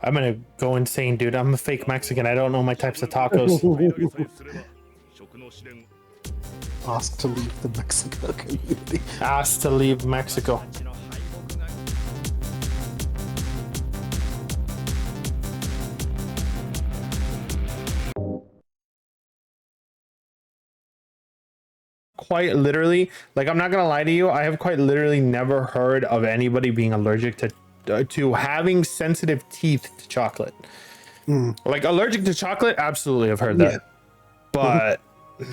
I'm gonna go insane, dude. I'm a fake Mexican. I don't know my types of tacos. Ask to leave the Mexico community. Asked to leave Mexico. Quite literally, like, I'm not gonna lie to you, I have quite literally never heard of anybody being allergic to having sensitive teeth to chocolate. Like, allergic to chocolate, absolutely, I've heard that. But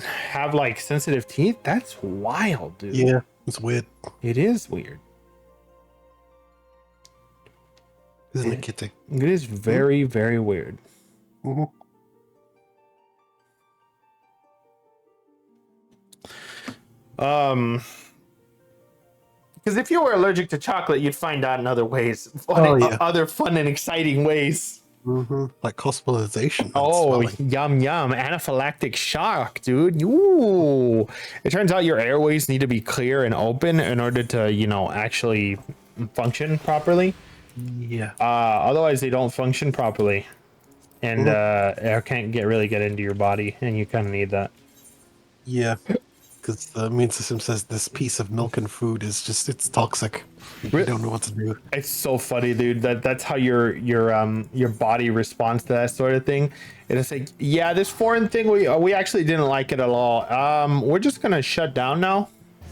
have like sensitive teeth? That's wild, dude. Yeah, it's weird. It is weird. Isn't it, Kitty? It is very, very weird. Because if you were allergic to chocolate, you'd find out in other ways, other fun and exciting ways. Like hospitalization. Oh, yum yum! Anaphylactic shock, dude. Ooh! It turns out your airways need to be clear and open in order to, you know, actually function properly. Yeah. Otherwise, they don't function properly, and air can't really get into your body, and you kind of need that. Yeah. Because the immune system says this piece of milk and food is just, it's toxic. You don't know what to do. It's so funny, dude. That's how your body responds to that sort of thing. And it's like, yeah, this foreign thing, we actually didn't like it at all. We're just gonna shut down now.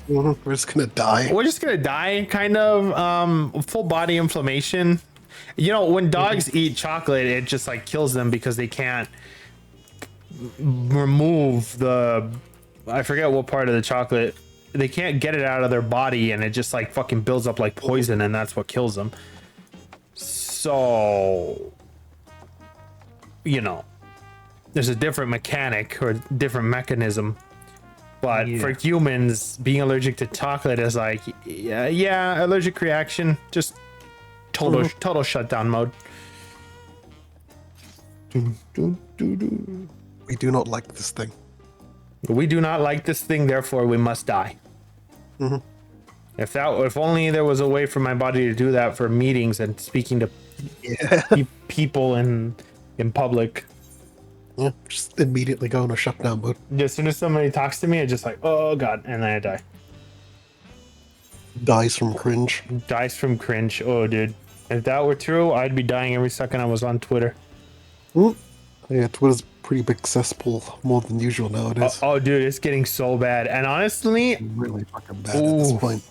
We're just gonna die. We're just gonna die, kind of. Full body inflammation. You know, when dogs eat chocolate, it just like kills them because they can't remove the, I forget what part of the chocolate, they can't get it out of their body, and it just like fucking builds up like poison, and that's what kills them. So, you know, there's a different mechanic or different mechanism, but for humans, being allergic to chocolate is like, yeah, allergic reaction, just total shutdown mode. We do not like this thing. We do not like this thing, therefore we must die. If only there was a way for my body to do that for meetings and speaking to people in public. Yeah, just immediately go into shutdown mode. As soon as somebody talks to me, I just like, oh god, and then I die. Dies from cringe. Dies from cringe. Oh, dude. If that were true, I'd be dying every second I was on Twitter. Yeah, Twitter's pretty big cesspool, more than usual nowadays. Oh, dude, it's getting so bad. And honestly, really fucking bad at this point.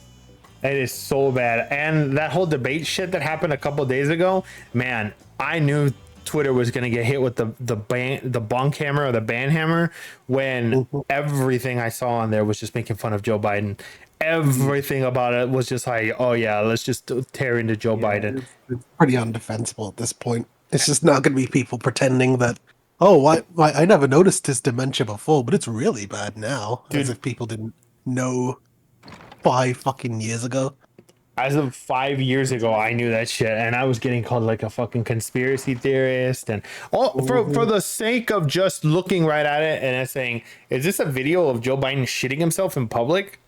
It is so bad. And that whole debate shit that happened a couple days ago, man, I knew Twitter was gonna get hit with the bonk hammer or the ban hammer when everything I saw on there was just making fun of Joe Biden. Everything about it was just like, oh yeah, let's just tear into Joe Biden. It's pretty undefensible at this point. It's just not going to be people pretending that, oh, I never noticed his dementia before, but it's really bad now. Dude. As if people didn't know 5 fucking years ago. As of 5 years ago, I knew that shit, and I was getting called like a fucking conspiracy theorist, and for the sake of just looking right at it and saying, is this a video of Joe Biden shitting himself in public?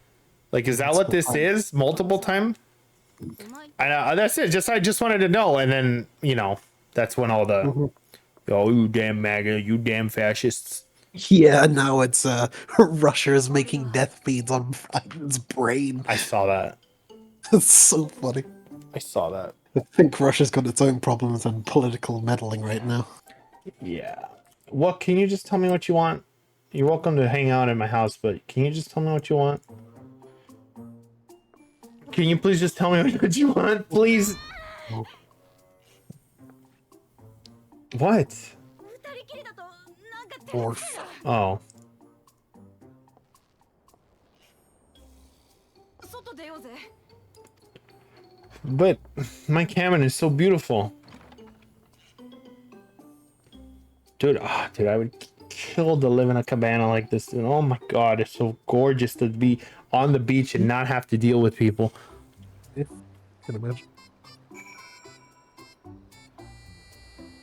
Like, is that what this is? Multiple time? That's it. I just wanted to know, and then, you know, that's when all the, oh, you damn MAGA, you damn fascists. Yeah, now it's Russia is making death feeds on Biden's brain. I saw that. That's so funny. I saw that. I think Russia's got its own problems and political meddling right now. Yeah. What, can you just tell me what you want? You're welcome to hang out at my house, but can you just tell me what you want? Can you please just tell me what you want, please? Oh. What? Orf. Oh. But my cabin is so beautiful. Dude, dude, I would kill to live in a cabana like this. And oh my god, it's so gorgeous to be on the beach and not have to deal with people. Yeah, can imagine.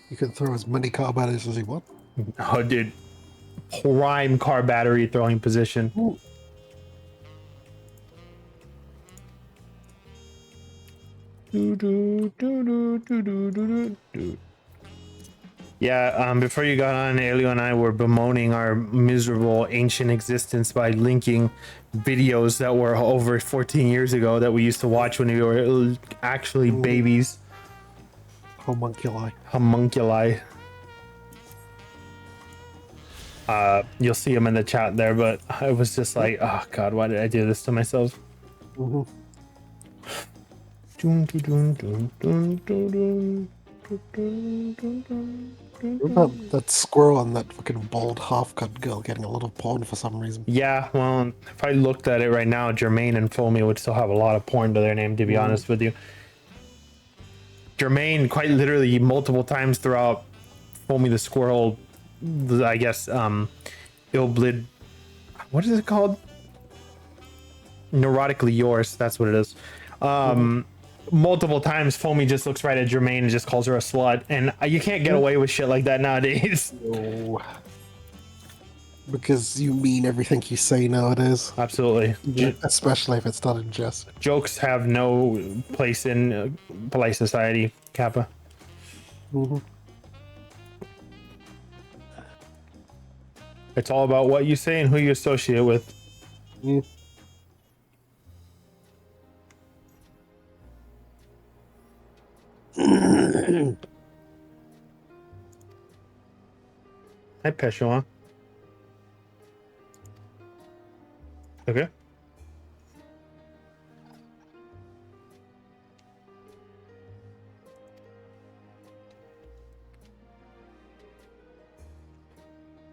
You can throw as many carbonates as you want. Oh, dude. prime car battery throwing position. Ooh. Yeah, before you got on, Elio and I were bemoaning our miserable ancient existence by linking videos that were over 14 years ago that we used to watch when we were actually babies. Homunculi. Homunculi. You'll see them in the chat there, but I was just like, oh god, why did I do this to myself? That squirrel and that fucking bald half-cut girl getting a little porn for some reason. Yeah, well, if I looked at it right now, Jermaine and Foamy would still have a lot of porn to their name, to be honest with you. Jermaine, quite literally, multiple times throughout Foamy the Squirrel, I guess, Illblid, what is it called? Neurotically Yours, that's what it is. Multiple times, Foamy just looks right at Jermaine and just calls her a slut, and you can't get away with shit like that nowadays. No. Because you mean everything you say nowadays. Absolutely. Especially if it's not in jest. Jokes have no place in polite society, Kappa. It's all about what you say and who you associate with. Hi, Peshua. Okay.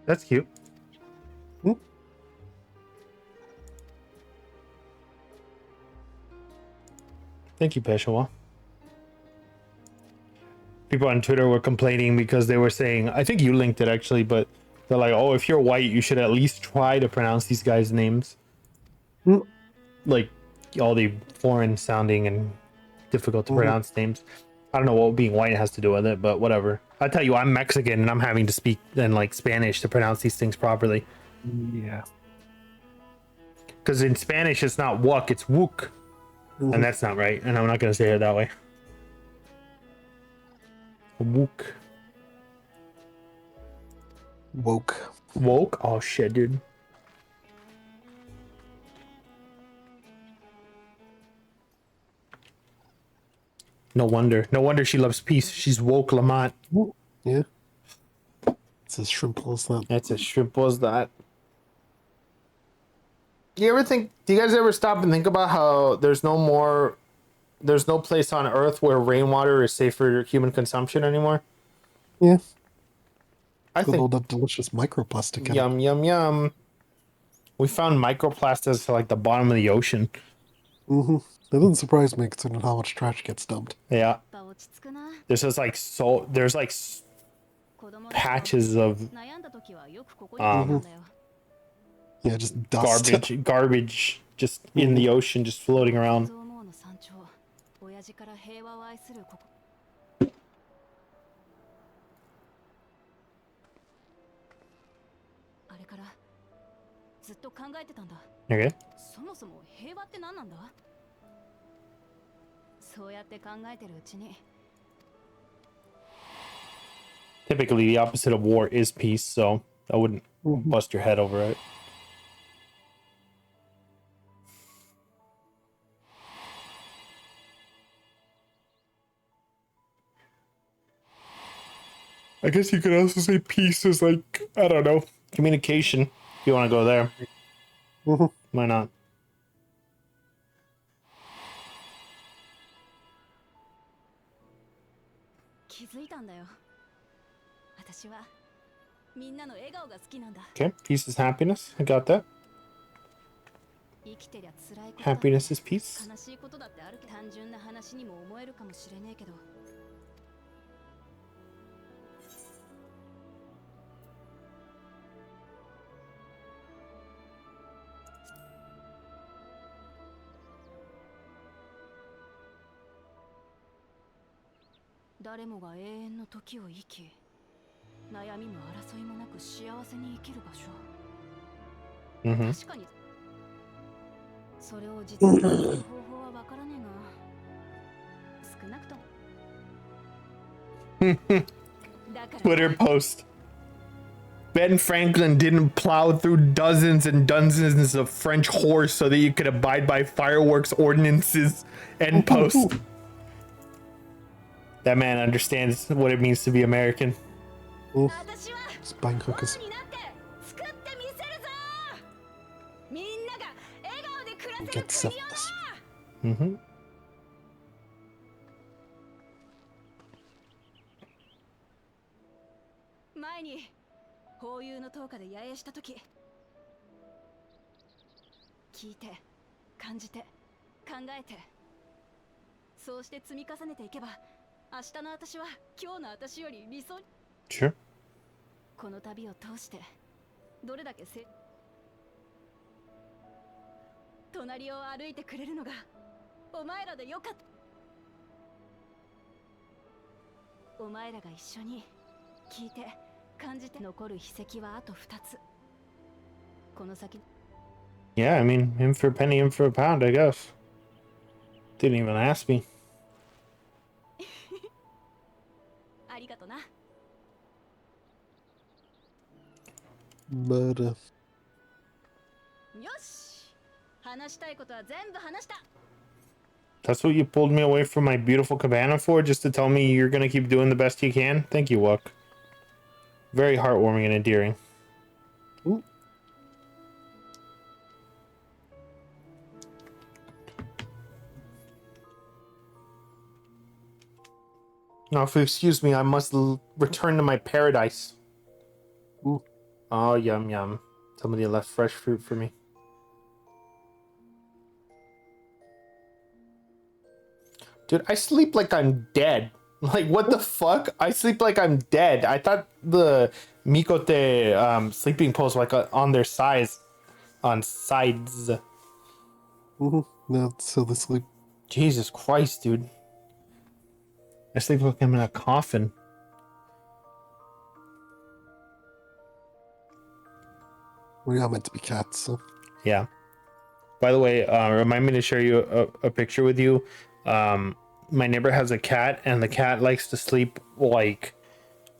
That's cute. Thank you, Peshua. People on Twitter were complaining because they were saying, I think you linked it actually, but they're like, oh, if you're white, you should at least try to pronounce these guys' names. Like all the foreign sounding and difficult to pronounce names. I don't know what being white has to do with it, but whatever. I tell you, I'm Mexican and I'm having to speak in like Spanish to pronounce these things properly. Yeah. Because in Spanish, it's not wuk, it's wook. And that's not right. And I'm not going to say it that way. Wook. Woke. Woke? Oh shit, dude. No wonder. No wonder she loves peace. She's woke Lamont. Yeah. It's as simple as that. That's as simple as that. Do you guys ever stop and think about how there's no place on Earth where rainwater is safe for human consumption anymore? Yeah. I think all that delicious microplastic. Yum yum yum. We found microplastics at like the bottom of the ocean. That doesn't surprise me considering how much trash gets dumped. Yeah. There's just like patches of yeah, just dust. garbage just in the ocean, just floating around. Okay. Typically, the opposite of war is peace, so I wouldn't bust your head over it. I guess you could also say peace is like, I don't know, communication. If you want to go there. Why not? Okay, peace is happiness. I got that. Happiness is peace. Mm-hmm. 確かにそれを実現する方法はわからねえが少なくとも Twitter post. Ben Franklin didn't plow through dozens and dozens of French horse so that you could abide by fireworks ordinances. End post. That man understands what it means to be American. Oof. Spine hookers. Get selfless. Mm-hmm. 前に法友の灯火で野営した時聞いて感じて考えてそうして積み重ねていけば明日の私は今日の私より理想 Sure. この旅を通してどれだけ隣を歩いてくれるのがお前らでよかった。お前らが一緒に聞いて感じて残る秘跡はあと2つ。この先 Yeah, I mean, in for a penny, in for a pound, I guess. Didn't even ask me. ありがとな。 Murder. よし、話したいことは全部話した。 That's what you pulled me away from my beautiful cabana for, just to tell me you're gonna keep doing the best you can? Thank you, Wuck. Very heartwarming and endearing. Ooh. Now, if you excuse me, I must return to my paradise. Ooh. Oh, yum, yum. Somebody left fresh fruit for me. Dude, I sleep like I'm dead. Like, what the fuck? I sleep like I'm dead. I thought the Mikote sleeping posts were like on their sides. On sides. No, so they sleep. Jesus Christ, dude. I sleep like I'm in a coffin. We are meant to be cats, so. Yeah. By the way, remind me to share you a picture with you. My neighbor has a cat, and the cat likes to sleep like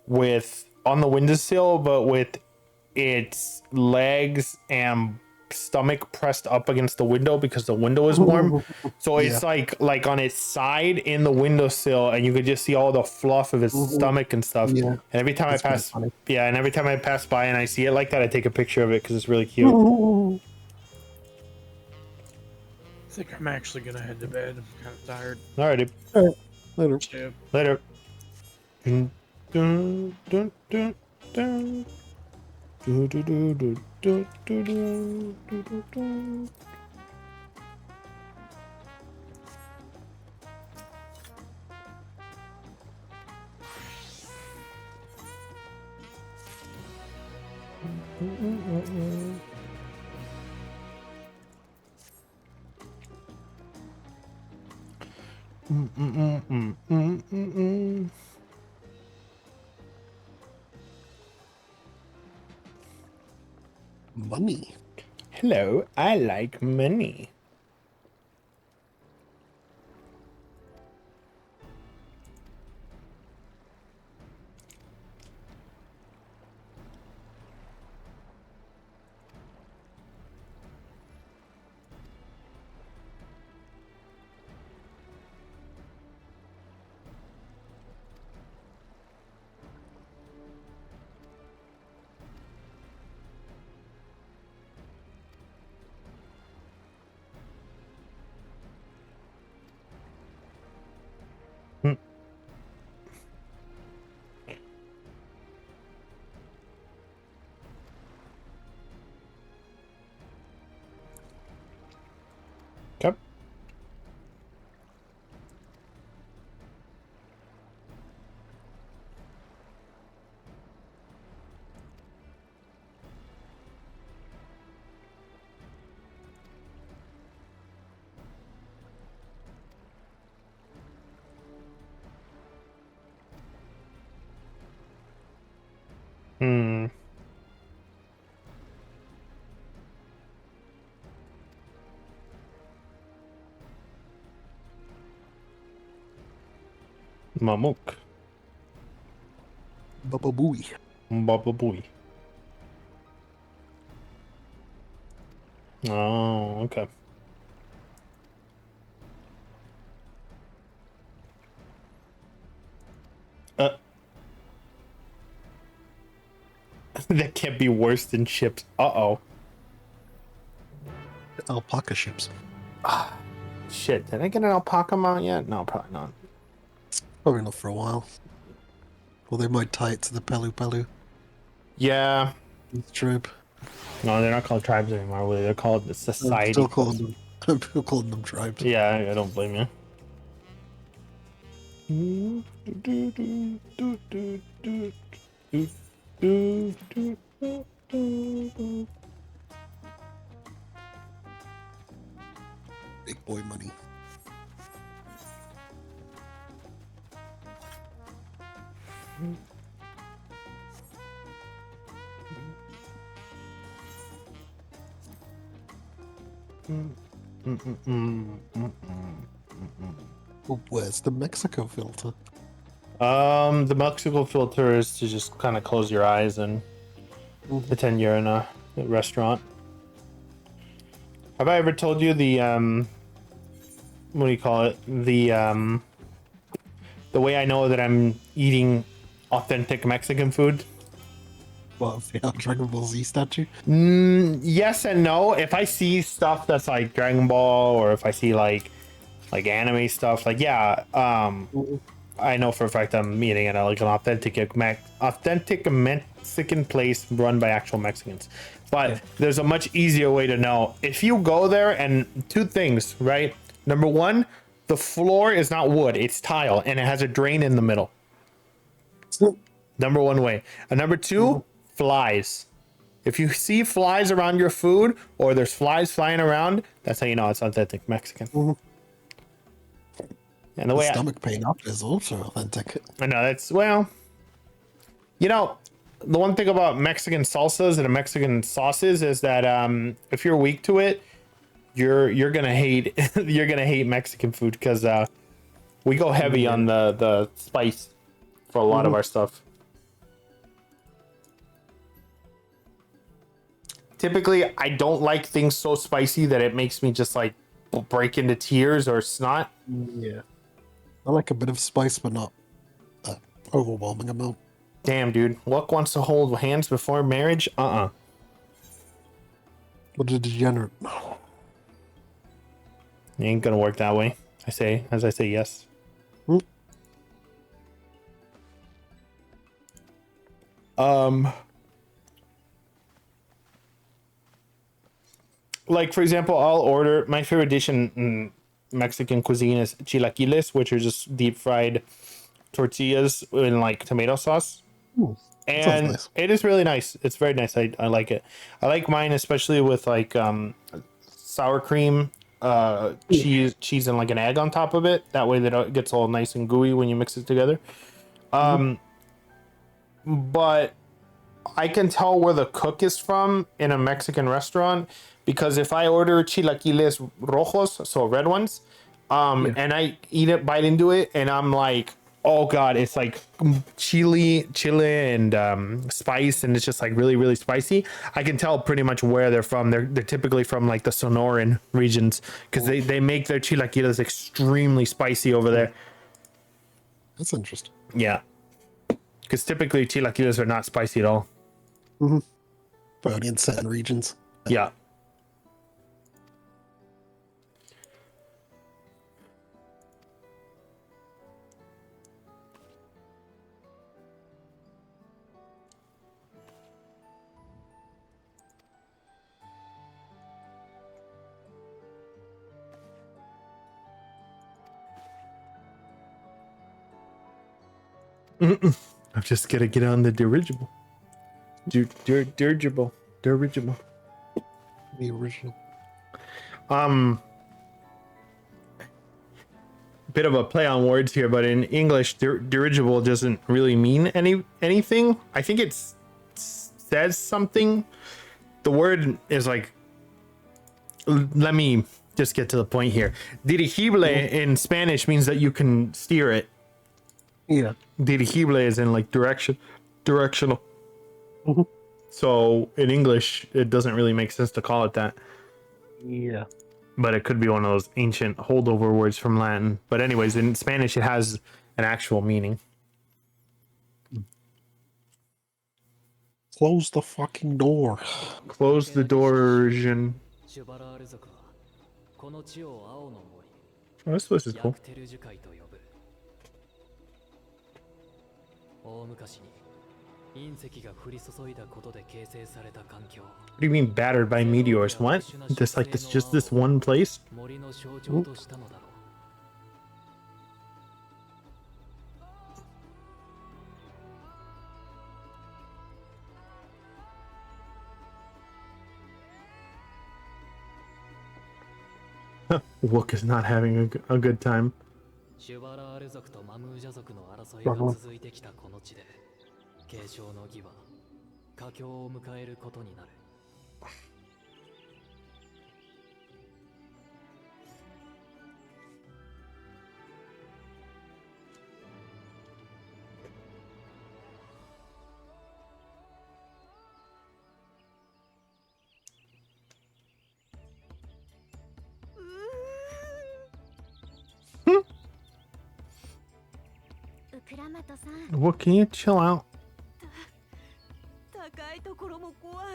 with on the windowsill, but with its legs and stomach pressed up against the window because the window is warm. So it's like on its side in the windowsill, and you could just see all the fluff of its stomach and stuff. Yeah. And every time That's I pass, funny. and every time I pass by and I see it like that, I take a picture of it because it's really cute. I think I'm actually gonna head to bed. I'm kind of tired. Alrighty. All right. Later. Yeah. Later. Dun, dun, dun, dun, dun. Do, do, do, do, do, do, do, do, do. Money. Hello, I like money. Mamuk. Baba Booey. Baba Booey. Oh, okay. That can't be worse than chips. Uh-oh. Alpaca ships. Shit, did I get an alpaca mount yet? No, probably not. Probably not for a while. Well, they might tie it to the Pelu Pelu Yeah. tribe. No, they're not called tribes anymore, Willy. They're called the society. I'm still calling them. I'm still calling them tribes. Yeah, I don't blame you. Big boy money. Oh, where's the Mexico filter? The Mexico filter is to just kind of close your eyes and pretend you're in a restaurant. Have I ever told you the what do you call it? The way I know that I'm eating authentic Mexican food? Well, the Dragon Ball Z statue? Yes and no. If I see stuff that's like Dragon Ball, or if I see like anime stuff, like yeah, I know for a fact I'm eating at like an authentic Mexican place run by actual Mexicans. But there's a much easier way to know. If you go there, and two things, right? Number one, the floor is not wood, it's tile, and it has a drain in the middle. Number one way. And number two, flies. If you see flies around your food, or there's flies flying around, that's how you know it's authentic Mexican. And the way stomach pain up is also authentic. I know that's, well, you know, the one thing about Mexican salsas and Mexican sauces is that if you're weak to it, you're gonna hate you're gonna hate Mexican food, because we go heavy on the spice for a lot of our stuff. Typically, I don't like things so spicy that it makes me just like break into tears or snot. Yeah. I like a bit of spice, but not an overwhelming amount. Damn, dude. Luck wants to hold hands before marriage? Uh-uh. What a degenerate. It ain't gonna work that way. I say yes. Like for example, I'll order, my favorite dish in Mexican cuisine is chilaquiles, which are just deep fried tortillas in like tomato sauce. And nice. it is really nice. It's very nice. I like it. I like mine especially with like sour cream, cheese and like an egg on top of it. That way that it gets all nice and gooey when you mix it together. But I can tell where the cook is from in a Mexican restaurant, because if I order chilaquiles rojos, so red ones, and I bite into it, and I'm like, oh god, it's like chili and spice, and it's just like really, really spicy. I can tell pretty much where they're from. They're typically from like the Sonoran regions, because they make their chilaquiles extremely spicy over there. That's interesting. Yeah, because typically chilaquiles are not spicy at all. But only in certain regions. Yeah. I'm just gonna get on the dirigible. Dirigible. The original. Bit of a play on words here, but in English, dirigible doesn't really mean anything. I think it says something. The word is like, let me just get to the point here. Dirigible in Spanish means that you can steer it. Yeah. Dirigible is in like directional. Mhm. So in English, it doesn't really make sense to call it that. Yeah. But it could be one of those ancient holdover words from Latin. But anyways, in Spanish, it has an actual meaning. Close the fucking door. Close the door, Jean. シュバラール族はこの地を青の Oh, this place is 森 cool. ヤクテル樹海と呼ぶ大昔に隕石が降り注いだことで形成された環境 What do you mean battered by meteors? What? This like this just this one place? 森の象徴としたのだろう Wook is not having a good time. シュバラール族とマムージャ族の争いが続いてきたこの地で継承の儀は佳境を迎えることになる Wook, can you chill out? 高いところも怖い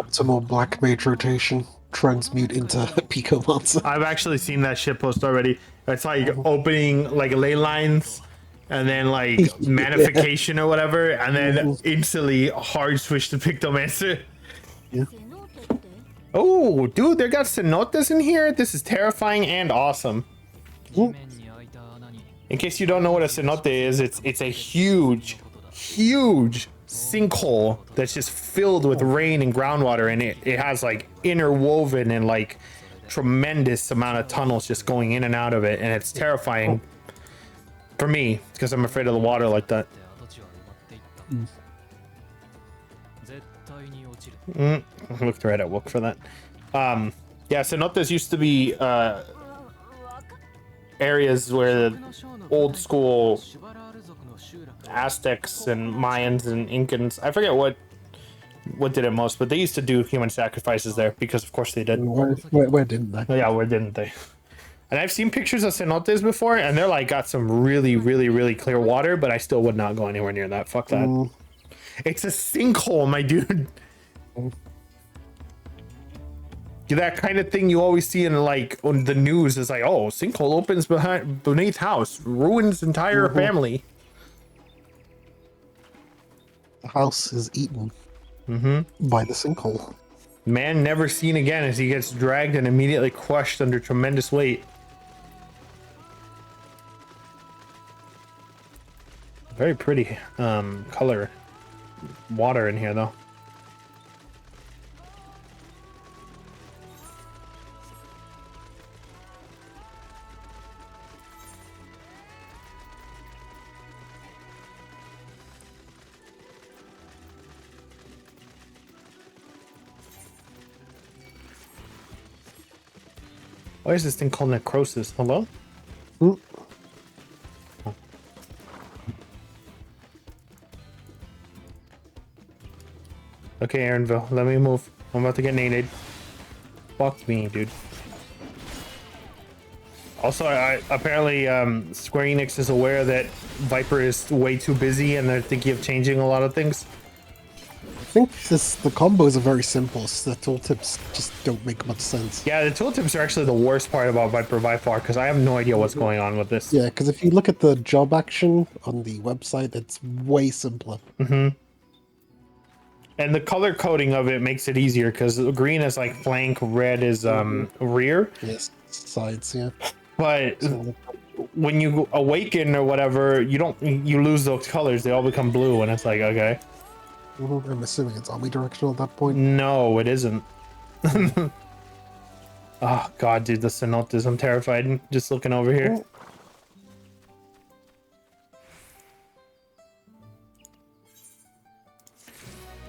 Some more black mage rotation. Transmute into Pico Monster. I've actually seen that shit post already. It's like opening like ley lines and then like manification or whatever, and then instantly hard switch to Pictomancer. Oh, dude, they got cenotes in here. This is terrifying and awesome. 地面に開いた穴に In case you don't know what a cenote is, it's a huge sinkhole that's just filled with rain and groundwater, and it has like interwoven and like tremendous amount of tunnels just going in and out of it, and it's terrifying for me because I'm afraid of the water like that. 跡地は埋まっていった絶対に落ちる I looked right at Wook for that. Yeah, cenotes used to be areas where the old school シュバラール族の集落 Aztecs and Mayans and Incans, I forget what did it most, but they used to do human sacrifices there because of course they did. Where didn't they? Oh, yeah, where didn't they? And I've seen pictures of cenotes before, and they're like got some really clear water, but I still would not go anywhere near that. Fuck that. It's a sinkhole, my dude. That kind of thing you always see in like on the news is like, oh, sinkhole opens beneath house, ruins entire family. The house is eaten by the sinkhole. Man never seen again as he gets dragged and immediately crushed under tremendous weight. Very pretty color water in here though. Why is this thing called necrosis? Hello? Mm. Oh. Okay, Aaronville, let me move. I'm about to get naded. Fuck me, dude. Also, apparently Square Enix is aware that Viper is way too busy and they're thinking of changing a lot of things. I think the combos are very simple, so the tooltips just don't make much sense. Yeah, the tooltips are actually the worst part about Viper by far, because I have no idea what's going on with this. Yeah, because if you look at the job action on the website, it's way simpler. And the color coding of it makes it easier, because green is like flank, red is rear. Yes, sides, yeah. But when you awaken or whatever, you lose those colors. They all become blue, and it's like, okay. I'm assuming it's omnidirectional at that point. No, it isn't. Oh god, dude, the cenotes, I'm terrified just looking over here.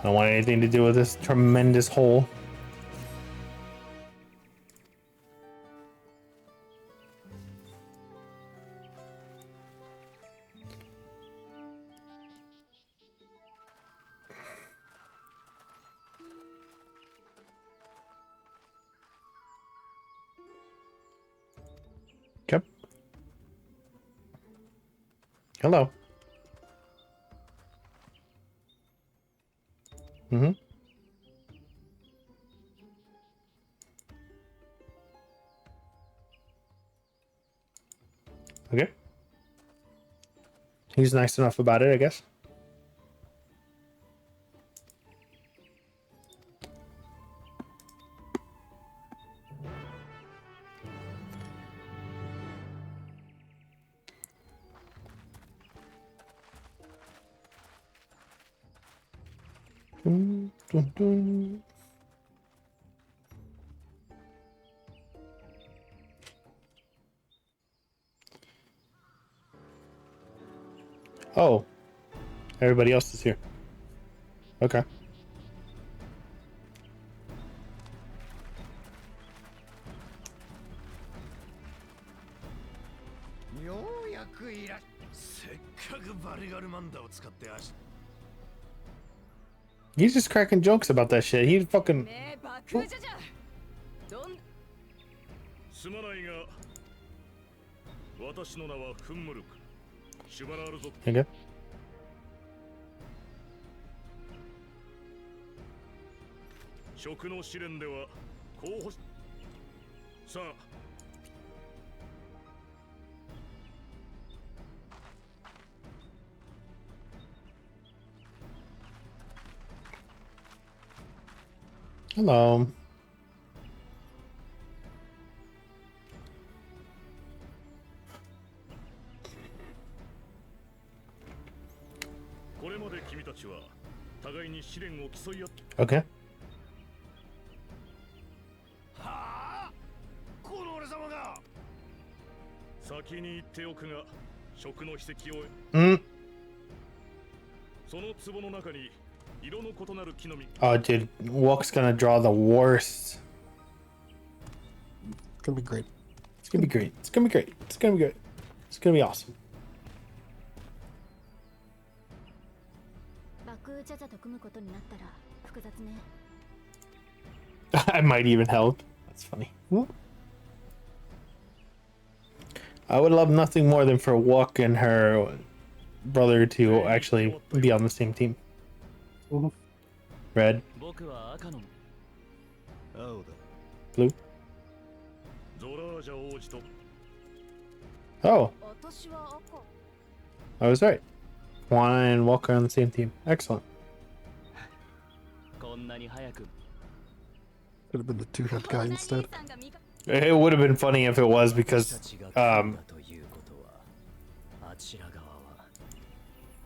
I don't want anything to do with this tremendous hole. Hello. Mm-hmm. Okay. He's nice enough about it, I guess. Dun, dun, dun. Oh, everybody else is here. Okay. He's just cracking jokes about that shit. He fucking. ねえバクージャじゃどんすまないが私の名はフンムルクシュバラール族 Okay. 食の試練では候補さあ Hello. これまで君たちは互いに試練を競い合って Okay. はあこの俺様が先に言っておくが食の秘跡を Mm. その壺の中に色の異なる木の実 Oh, dude. Walk's gonna draw the worst. It's gonna be great. It's gonna be great. It's gonna be great. It's gonna be great. It's gonna be awesome. バクージャジャと組むことになったら複雑ね I might even help. That's funny. I would love nothing more than for Walk and her brother to actually be on the same team. Red, 僕は赤の青だ blue. ゾラージャ王子と Oh, 私は赤 I was right. Juana and Walker on the same team. Excellent. こんなに早く Could have been the two-head guy instead. さんが味方 It would have been funny if it was because たちが組んだということはあちら側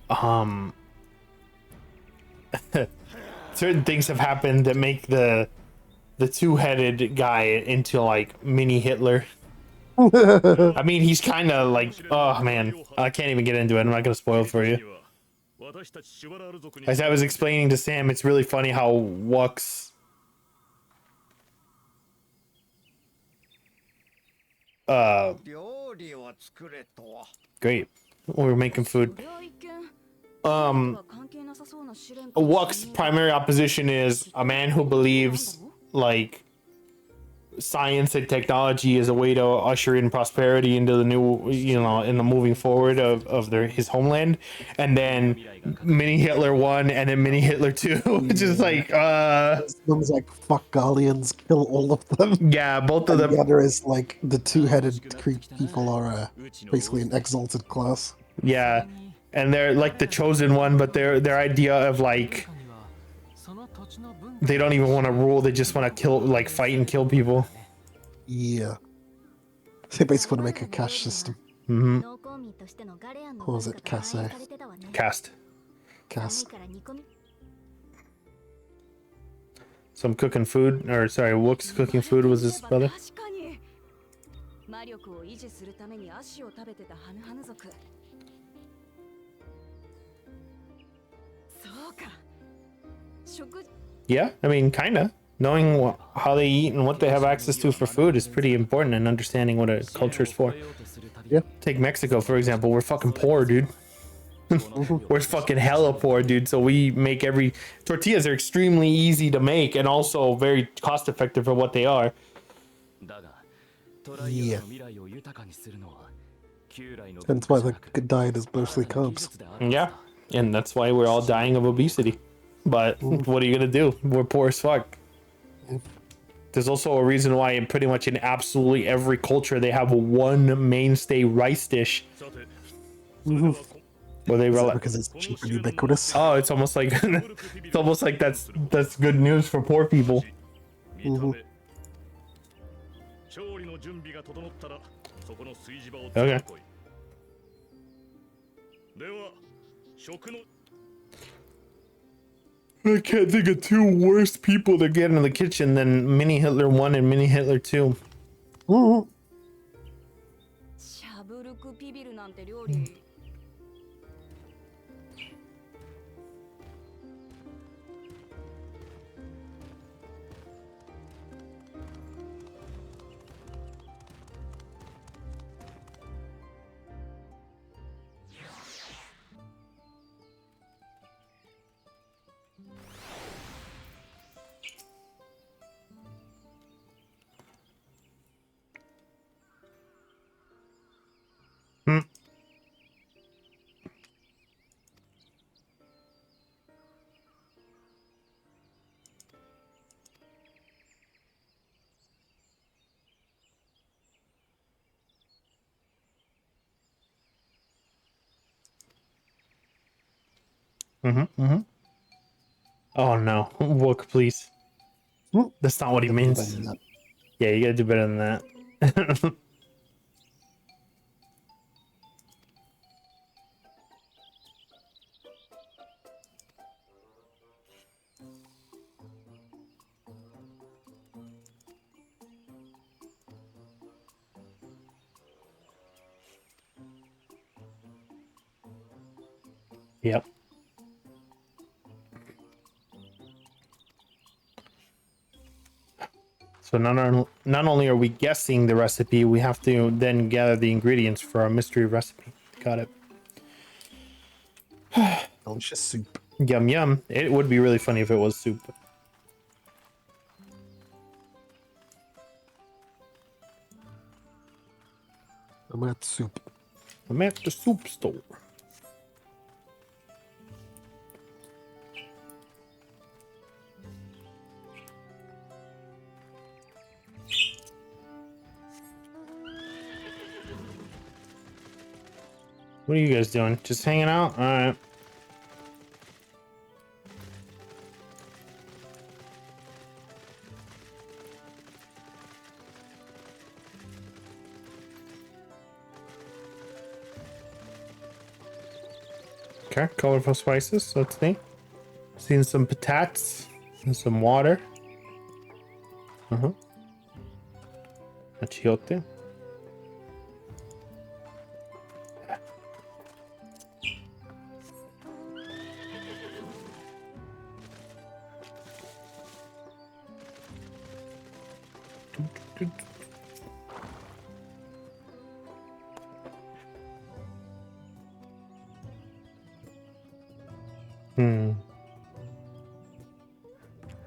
は certain things have happened that make the two-headed guy into like mini Hitler. I mean, he's kind of like, oh man, I can't even get into it. I'm not gonna spoil it for you. 私たちシュバラール族に As I was explaining to Sam, it's really funny how Wux great. We're making food. それは一見 Um 関係なさそうな試練かもしれない Wux' primary opposition is a man who believes like science and technology is a way to usher in prosperity into the new, you know, in the moving forward of his homeland, and then mini Hitler 1 and then mini Hitler 2, which is like One's like, fuck Gallians, kill all of them. yeah, both of And the them, other is like, the two-headed Greek people are basically an exalted class. yeah, and they're like the chosen one, but their idea of like にはその土地の文化 they don't even want to rule, they just want to kill, like fight and kill people. Yeah. They basically want to make a cash system. 農耕民としてのガレアンの What 文 was 化 it, が反映 Casse? されてたわね Cast. 寒い Cast. から煮込み So I'm cooking food, or sorry, Wux cooking food was his brother. 確かに魔力を維持するために足を食べてたハヌハヌ族そうか食 Yeah, I mean, kinda. Knowing how they eat and what they have access to for food is pretty important in understanding what a culture is for. 超えようとする旅 Yeah. Take Mexico, for example. We're fucking poor, dude. We're fucking hella poor, dude. So we make every... Tortillas are extremely easy to make and also very cost effective for what they are. だがトライアルの未来を豊かにするのは That's why the diet is mostly carbs. Yeah, and that's why we're all dying of obesity. But what are you gonna do? We're poor as fuck. There's also a reason why in pretty much in absolutely every culture they have one mainstay rice dish. Where they rely. Because it's cheap and ubiquitous. Oh, it's almost like it's almost like that's good news for poor people. Okay. I can't think of two worse people to get in the kitchen than Mini Hitler 1 and Mini Hitler 2. シャブルクピビルなんて料理 Oh no, Wook, please. That's not what he means. Yeah, you gotta do better than that. Yep. So not only are we guessing the recipe, we have to then gather the ingredients for our mystery recipe. Got it. Delicious soup. Yum yum. It would be really funny if it was soup. I'm at soup. I'm at the soup store. What are you guys doing? Just hanging out? All right. Okay, colorful spices. Let's see. Seen some patates and some water. Achiote.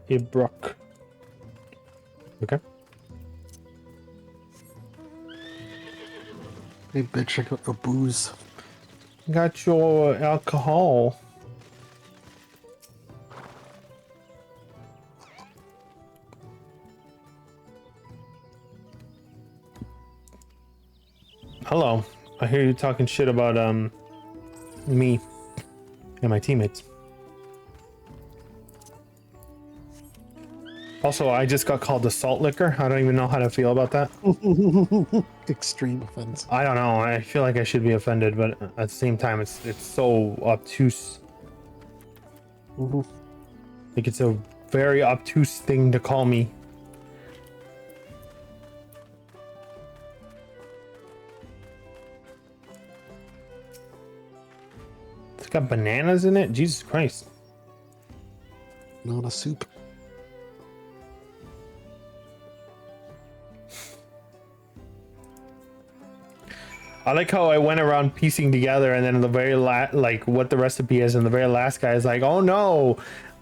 Ibrock. Okay. Hey bitch, I got your booze. Got your alcohol. Hello. I hear you talking shit about me and my teammates. Also, I just got called the salt licker. I don't even know how to feel about that. Extreme offense. I don't know. I feel like I should be offended, but at the same time, it's so obtuse. Like it's a very obtuse thing to call me. It's got bananas in it. Jesus Christ. Not a soup. I like how I went around piecing together, and then the very like what the recipe is, and the very last guy is like, "Oh no,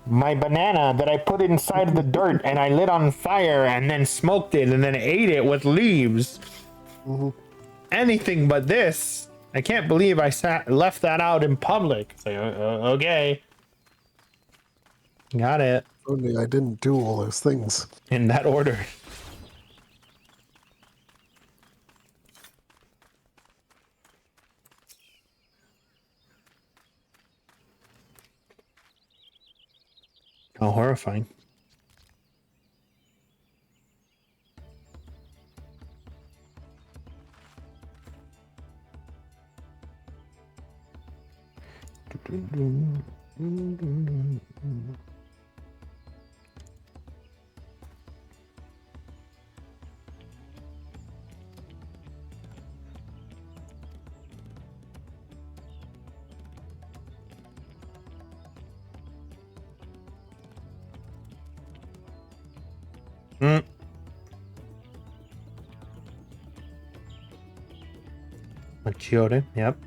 my banana that I put inside the dirt and I lit on fire and then smoked it and then ate it with leaves." anything but this. I can't believe I left that out in public. It's like, okay. Got it. Only I didn't do all those things. In that order. How horrifying. Machiore, yep.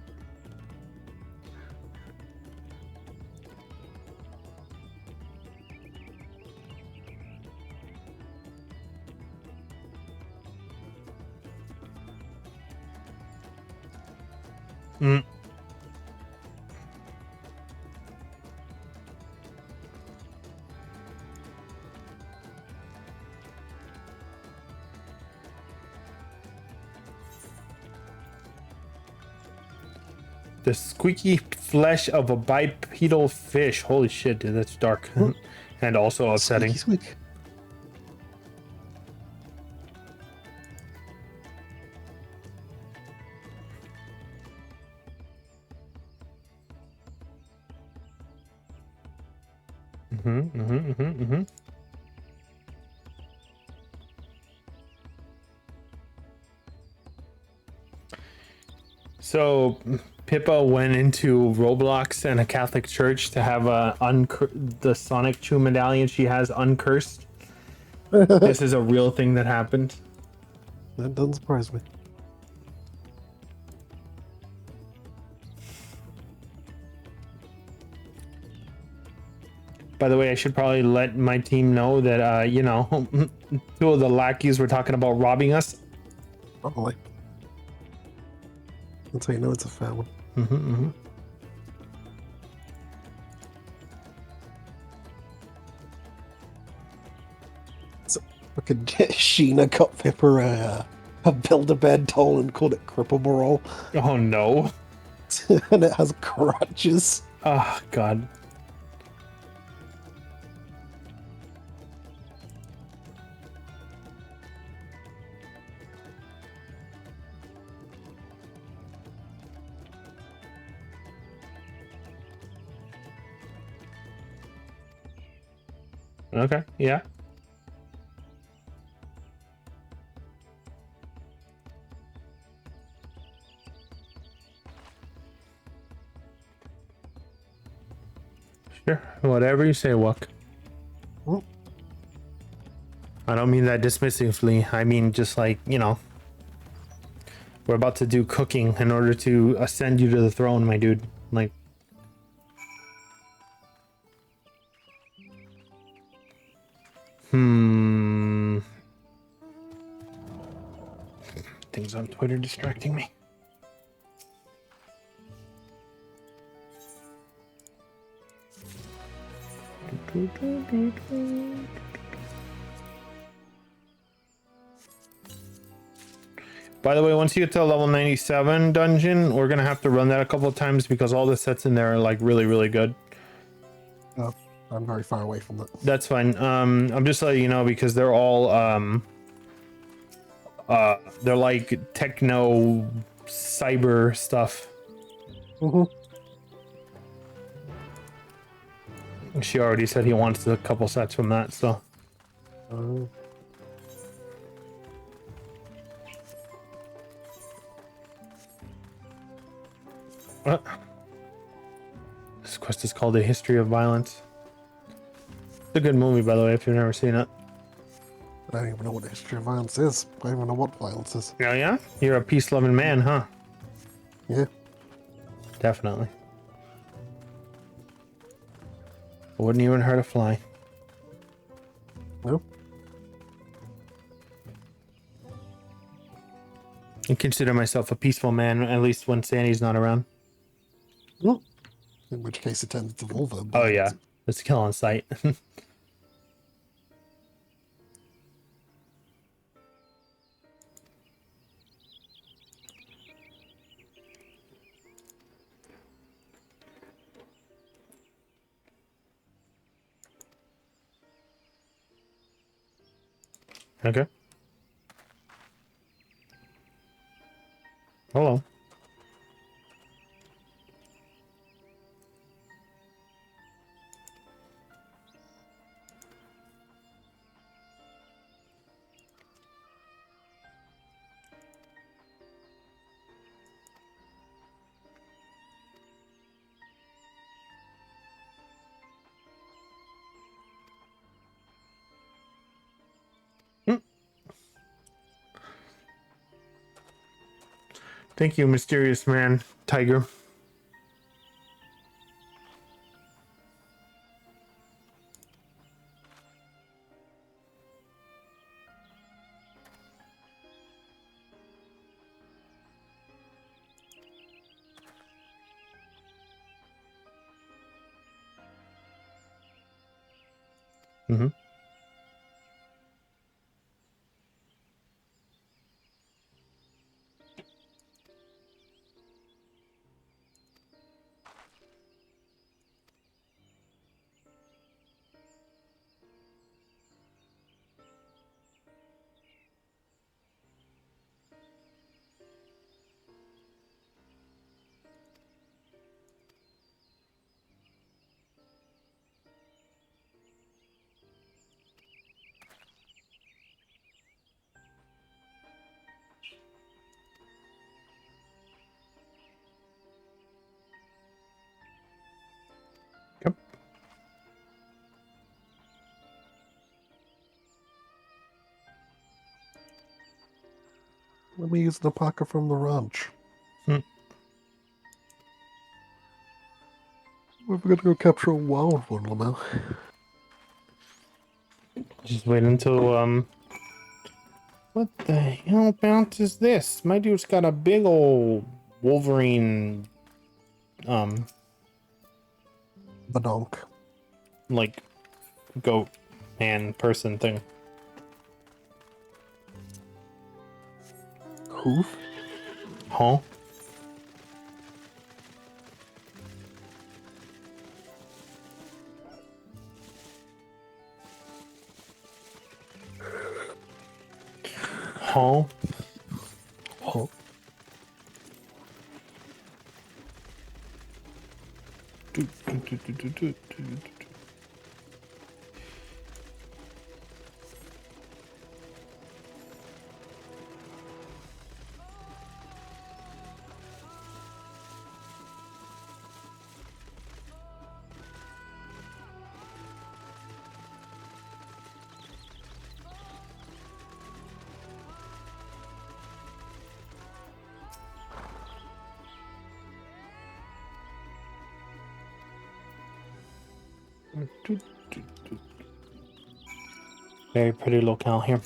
The squeaky flesh of a bipedal fish. Holy shit, dude, that's dark. And also upsetting. Squeak. So Pippa went into Roblox and a Catholic church to have the Sonic Chew medallion she has uncursed. This is a real thing that happened. That doesn't surprise me. By the way, I should probably let my team know that, you know, 2 of the lackeys were talking about robbing us. Probably. That's how you know it's a fair one. So, fucking Sheena got Pippa a Build-A-Bed doll and called it Cripple Roll. Oh, no. And it has crutches. Oh, God. Okay, yeah. Sure, whatever you say, Wuck. Mm. I don't mean that dismissively. I mean just like, you know, we're about to do cooking in order to ascend you to the throne, my dude. Like, things on Twitter distracting me. By the way, once you get to level 97 dungeon, we're gonna have to run that a couple of times because all the sets in there are like really, really good. Oh, I'm very far away from that. That's fine. I'm just letting you know because they're all they're like techno cyber stuff. She already said he wants a couple sets from that, so. This quest is called A History of Violence. It's a good movie, by the way, if you've never seen it. I don't even know what the history of violence is. I don't even know what violence is. Oh, yeah? You're a peace-loving man, huh? Yeah. Definitely. Wouldn't even hurt a fly. No. I consider myself a peaceful man, at least when Sani's not around. Well, in which case it tends to vulva. Oh yeah, it's a kill on sight. Okay. Hello. Thank you, mysterious man, tiger. Mm-hmm. Yep. Let me use the pocket from the ranch. Hmm. We're gonna go capture a wild one now. Just wait until what the hell bounce is this? My dude's got a big old Wolverine Badonk. like goat man person thing. Hoof? Huh? Huh? Huh? Very pretty locale here.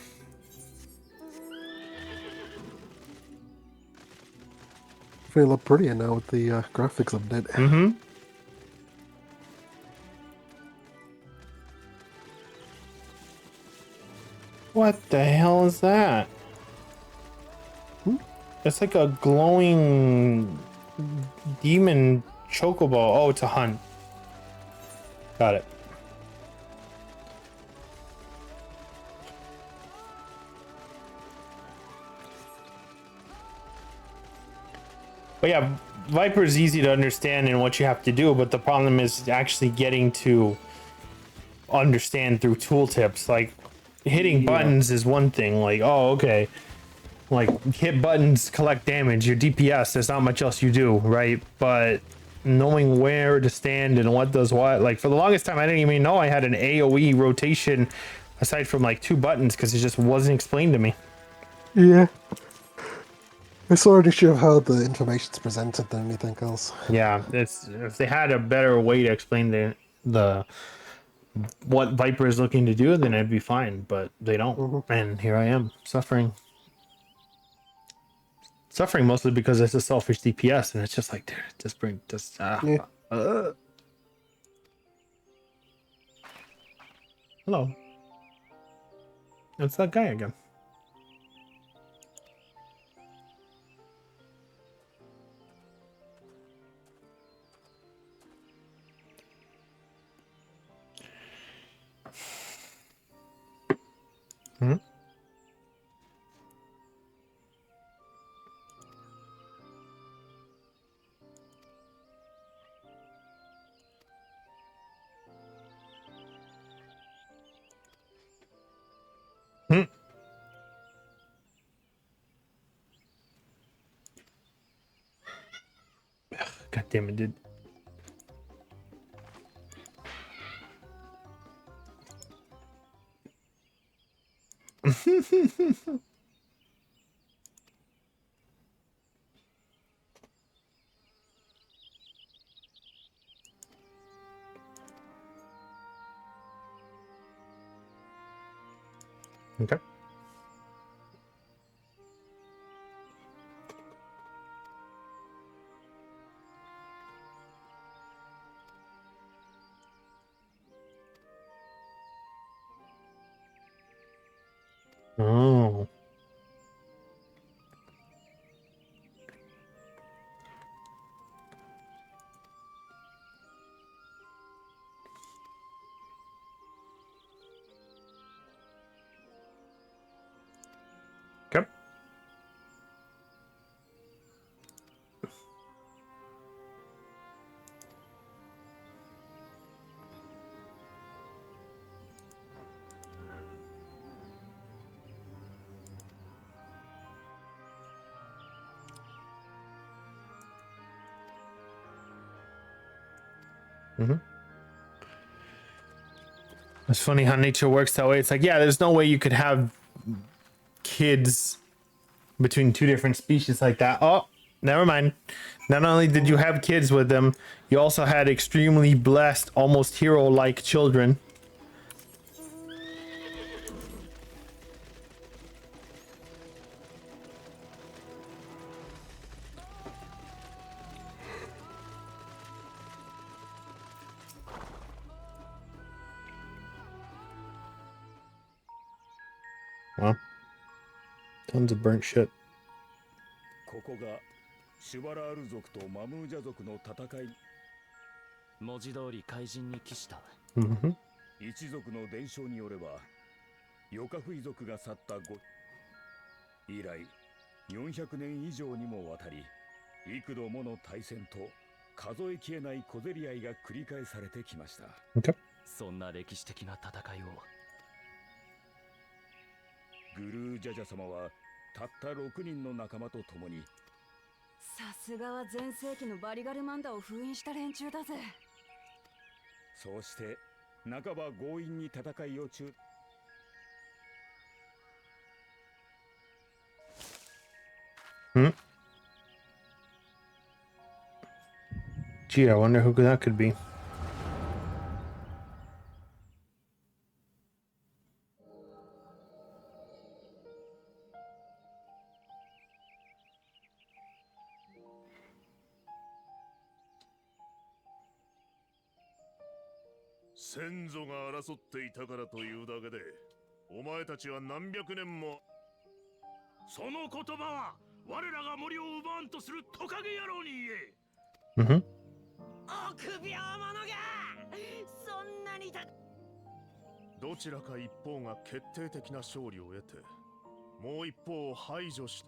Feel a lot prettier now with the graphics update. Mm-hmm. What the hell is that? It's like a glowing demon chocobo. Oh, it's a hunt. Got it. But yeah, Viper is easy to understand in what you have to do, but the problem is actually getting to understand through tooltips. Like hitting buttons is one thing. Like, oh, okay. Like hit buttons, collect damage. Your DPS, there's not much else you do, right? But knowing where to stand and what does what, like for the longest time, I didn't even know I had an AoE rotation aside from like 2 buttons because it just wasn't explained to me. Yeah. It's already sure how the information's presented than anything else. Yeah, it's if they had a better way to explain the what Viper is looking to do, then it'd be fine. But they don't, and here I am suffering. Suffering mostly because it's a selfish DPS, and it's just like, dude, just bring just. Yeah. Hello. It's that guy again. Hmm? Hmm? God damn it, dude. Okay. Oh. Okay. Mm-hmm. It's funny how nature works that way. It's like, yeah, there's no way you could have kids between two different species like that. Oh, never mind. Not only did you have kids with them, you also had extremely blessed, almost hero-like children. Well, tons of burnt shit. ここがシュバラール族とマムージャ族の戦い。文字通り怪人に帰した。Mm-hmm. 一族の伝承によれば、ヨカフイ族が去った後以来400年以上にもわたり、幾度もの大戦と数えきれない小競り合いが繰り返されてきました。Okay. そんな歴史的な戦いをグルージャジャ様はたった6人の仲間と共に、さすがは全盛期のバリガルマンダを封印した連中だぜ。そうして半ば強引に戦いを中。Gee, I wonder who that could be. 先祖が争っていたからというだけで、お前たちは何百年も。その言葉は我らが森を奪わんとするトカゲ野郎に言え。Mm-hmm. 臆病者がそんなにた。どちらか一方が決定的な勝利を得て、もう一方を排除し。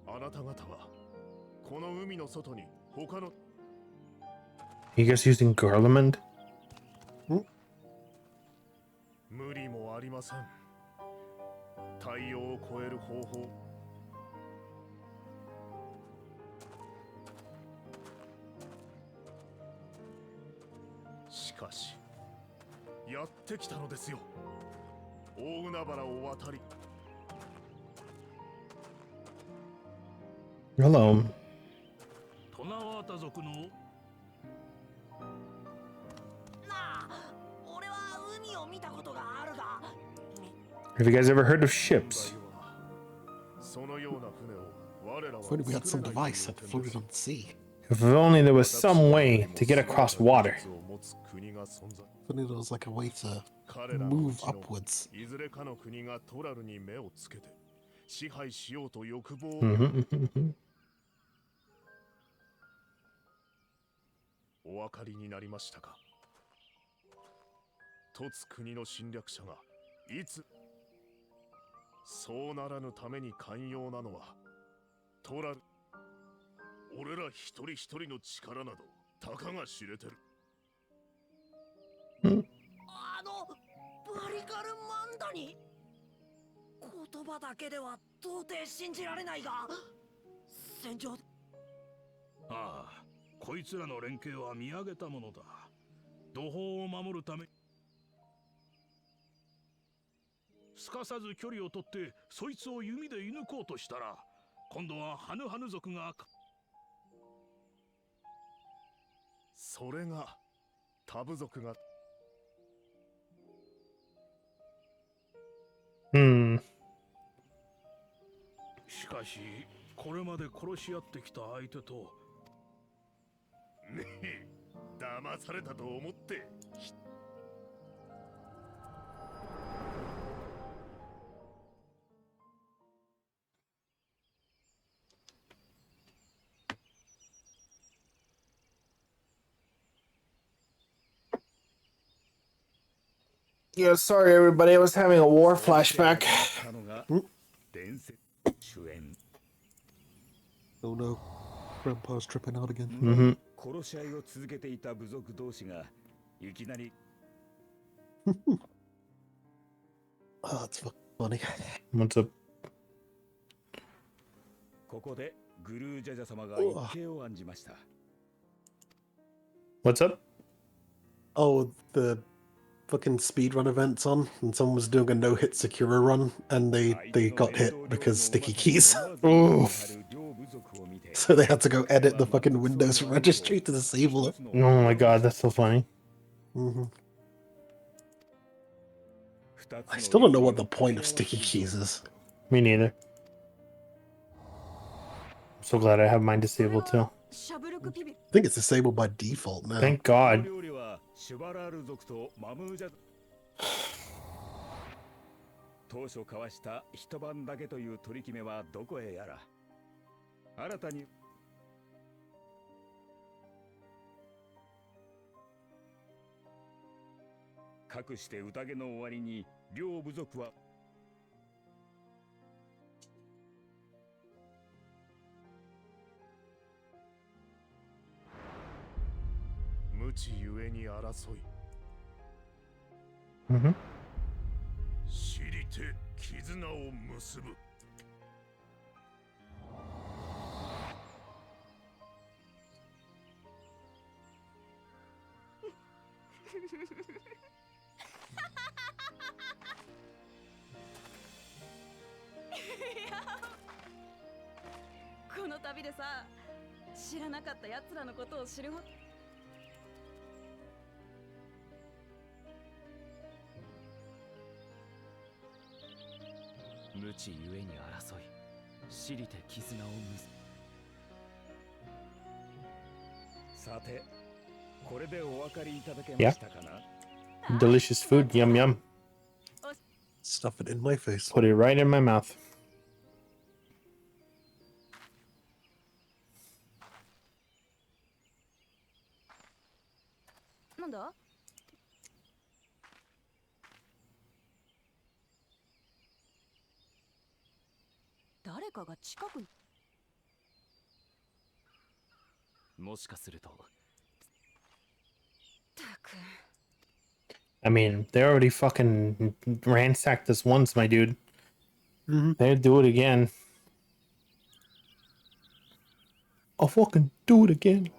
あなた方はこの海の外に他の。You guys using Garlemand? 無理もありません。太陽を超える方法。しかし、やってきたのですよ。大海原を渡り。Hello. トナワータ族の。Have you guys ever heard of ships? If only we had some device that floated on the sea. If only there was some way to get across water. If only there was like a way to move upwards. Mhm. お分かりになりましたか。凸国の侵略者がいつそうならぬために寛容なのはトラル。俺ら一人一人の力などたかが知れてる。バリカルマンダに言葉だけでは到底信じられないが戦場。ああ、こいつらの連携は見上げたものだ。土砲を守るためすかさず距離を取ってそいつを弓で射抜こうとしたら、今度はハヌハヌ族がそれがタブ族が。しかしこれまで殺し合ってきた相手とねえ、騙されたと思って。Yeah, sorry everybody, I was having a war flashback. Oh no. Grandpa's tripping out again. Mm-hmm. 殺し合いを続けていた部族同士がいきなり。Oh, that's funny. What's up? ここでグルージャジャ様が一計を案じました。What's up? Oh, the fucking speedrun event's on, and someone was doing a no-hit Sakura run, and they got hit because sticky keys. Oof. So they had to go edit the fucking Windows registry to disable it. Oh my god, that's so funny. I still don't know what the point of sticky keys is. Me neither. I'm so glad I have mine disabled too. I think it's disabled by default now. Thank God. 当初交わした一晩だけという取り決めはどこへやら。新たにかくして宴の終わりに両部族は無知ゆえに争い、知りて絆を結ぶ。この旅でさ、知らなかった奴らのことを知るほど。無知ゆえに争い、知りて絆を結ぶ。さて、これでお分かりいただけましたかな？ Delicious food, yum yum. Stuff it in my face. Put it right in my mouth. なんだ？誰かが近くに。もしかすると。たく。I mean, they already fucking ransacked us once, my dude. They'd do it again. I'll fucking do it again.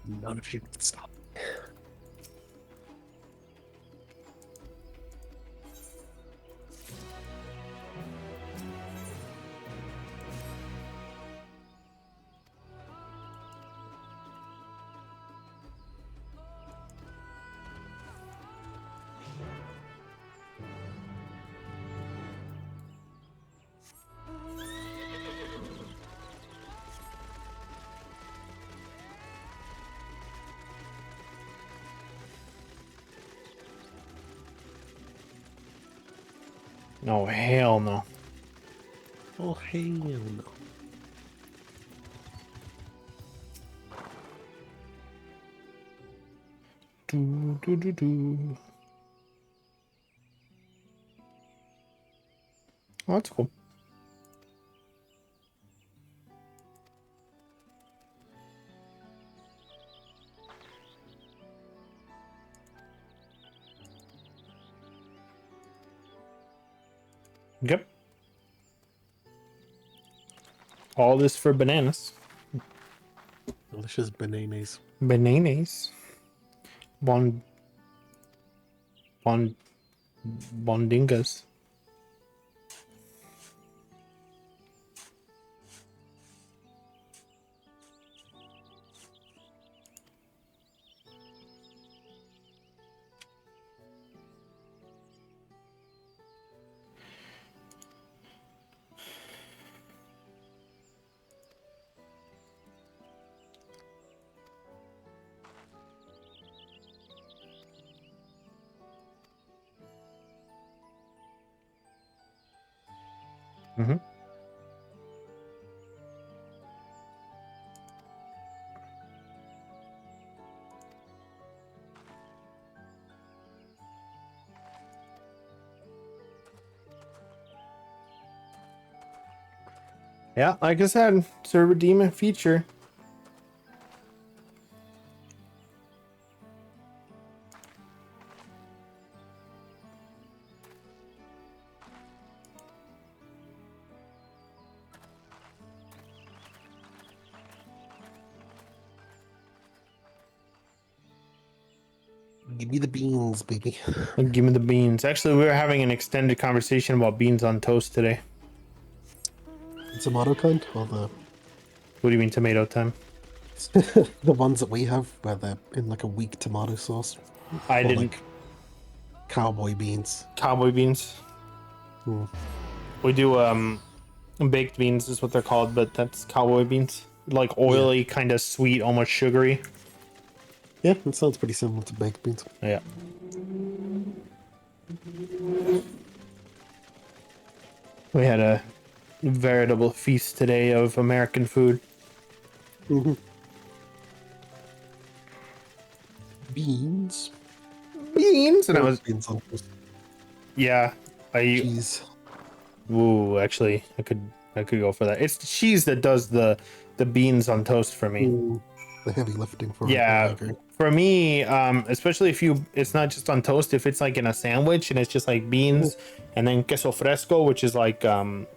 None of you can stop. Oh, hell no. Oh, hell no. Do, do, do, do. Oh, that's cool. Yep. All this for bananas. Delicious bananas. Bananas. Bon. Bon. Bondingas. Mm-hmm. Yeah, like I said, it's a redeeming feature. Give me the beans, baby. And give me the beans. Actually, we were having an extended conversation about beans on toast today. Tomato kind, or What do you mean tomato time? the ones that we have where they're in like a weak tomato sauce? I Or didn't. like cowboy beans. Cowboy beans. Hmm. We do baked beans is what they're called, but that's cowboy beans. Like oily, kind of sweet, almost sugary. Yeah, it sounds pretty similar to baked beans. Yeah. We had a veritable feast today of American food. Mm-hmm. Beans. Beans, and I was beans on toast. yeah. Cheese. Ooh, actually, I could go for that. It's the cheese that does the beans on toast for me. Ooh, the heavy lifting for Yeah, it. for me, especially if it's not just on toast, if it's like in a sandwich and it's just like beans and then queso fresco, which is like it's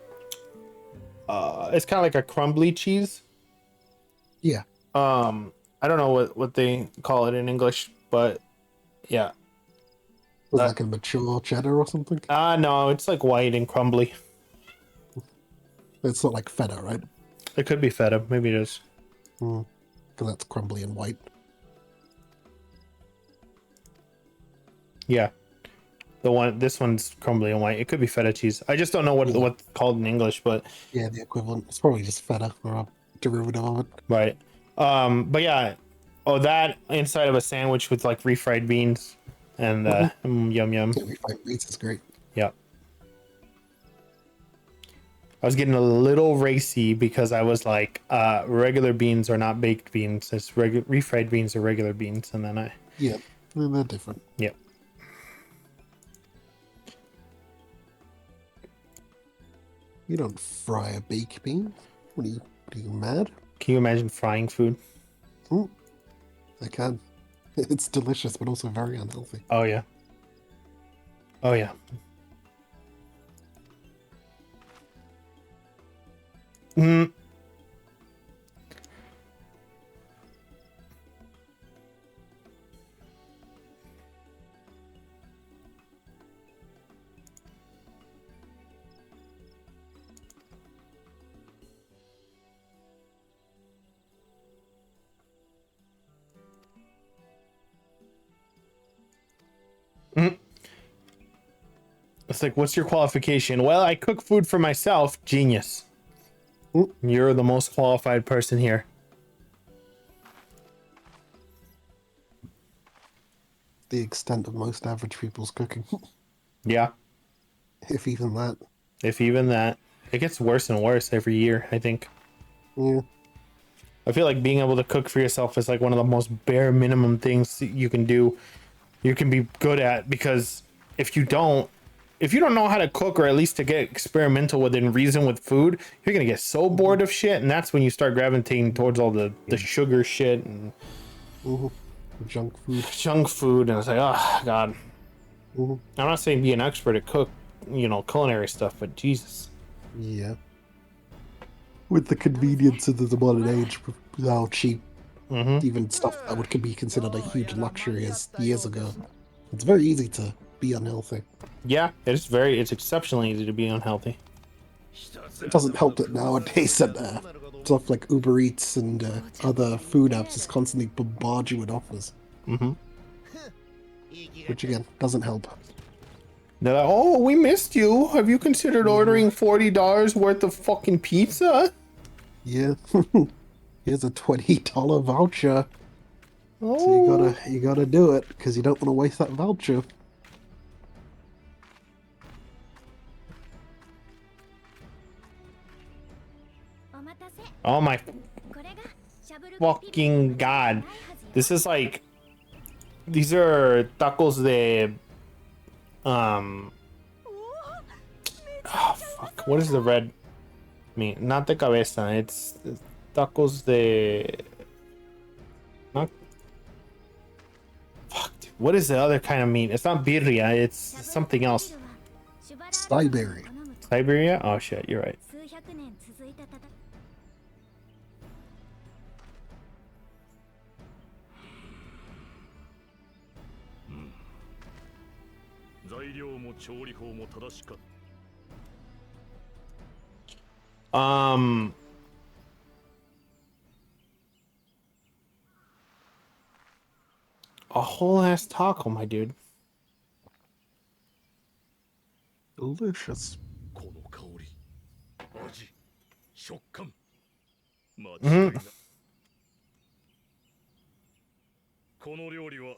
kind of like a crumbly cheese. Yeah. I don't know what they call it in English, but yeah. Was like a mature cheddar or something? No, it's like white and crumbly. It's not like feta, right? It could be feta, maybe it is. Because that's crumbly and white. Yeah. This one's crumbly and white. It could be feta cheese. I just don't know what's called in English, but yeah, the equivalent. It's probably just feta or a derivative of it. Right. But yeah, that inside of a sandwich with like refried beans and yum yum. Yeah, refried beans is great. Yeah. I was getting a little racy because I was like, regular beans are not baked beans. It's refried beans are regular beans, and then yeah, they're different. Yep. You don't fry a baked bean. What are you mad? Can you imagine frying food? I can. It's delicious, but also very unhealthy. Oh yeah. Oh yeah. Mm. It's like, what's your qualification? Well, I cook food for myself. Genius. You're the most qualified person here. The extent of most average people's cooking. Yeah. If even that. If even that. It gets worse and worse every year, I think. Yeah. I feel like being able to cook for yourself is like one of the most bare minimum things you can do. You can be good at, because if you don't know how to cook, or at least to get experimental within reason with food, you're gonna get so bored of shit, and that's when you start gravitating towards all the sugar shit and Junk food. junk food, and it's like, oh god. I'm not saying be an expert at culinary stuff, but Jesus. Yeah. With the convenience of the modern age, how cheap even stuff that could be considered a huge luxury as years ago. It's very easy to be unhealthy. Yeah, it's exceptionally easy to be unhealthy. It doesn't help that nowadays that stuff like Uber Eats and other food apps just constantly bombard you with offers. Which again, doesn't help. They're like, oh, we missed you. Have you considered ordering $40 worth of fucking pizza? Yeah. Here's a $20 voucher. Oh. So you gotta do it, because you don't want to waste that voucher. Oh my fucking god. This is like, these are tacos de oh fuck, what is the red meat? Not de cabeza, it's tacos de, not, fuck dude. What is the other kind of meat? It's not birria, it's something else. Siberia. Siberia? Oh shit, you're right. A whole ass taco, my dude. Delicious. この香り、味、食感、間違いな。この料理は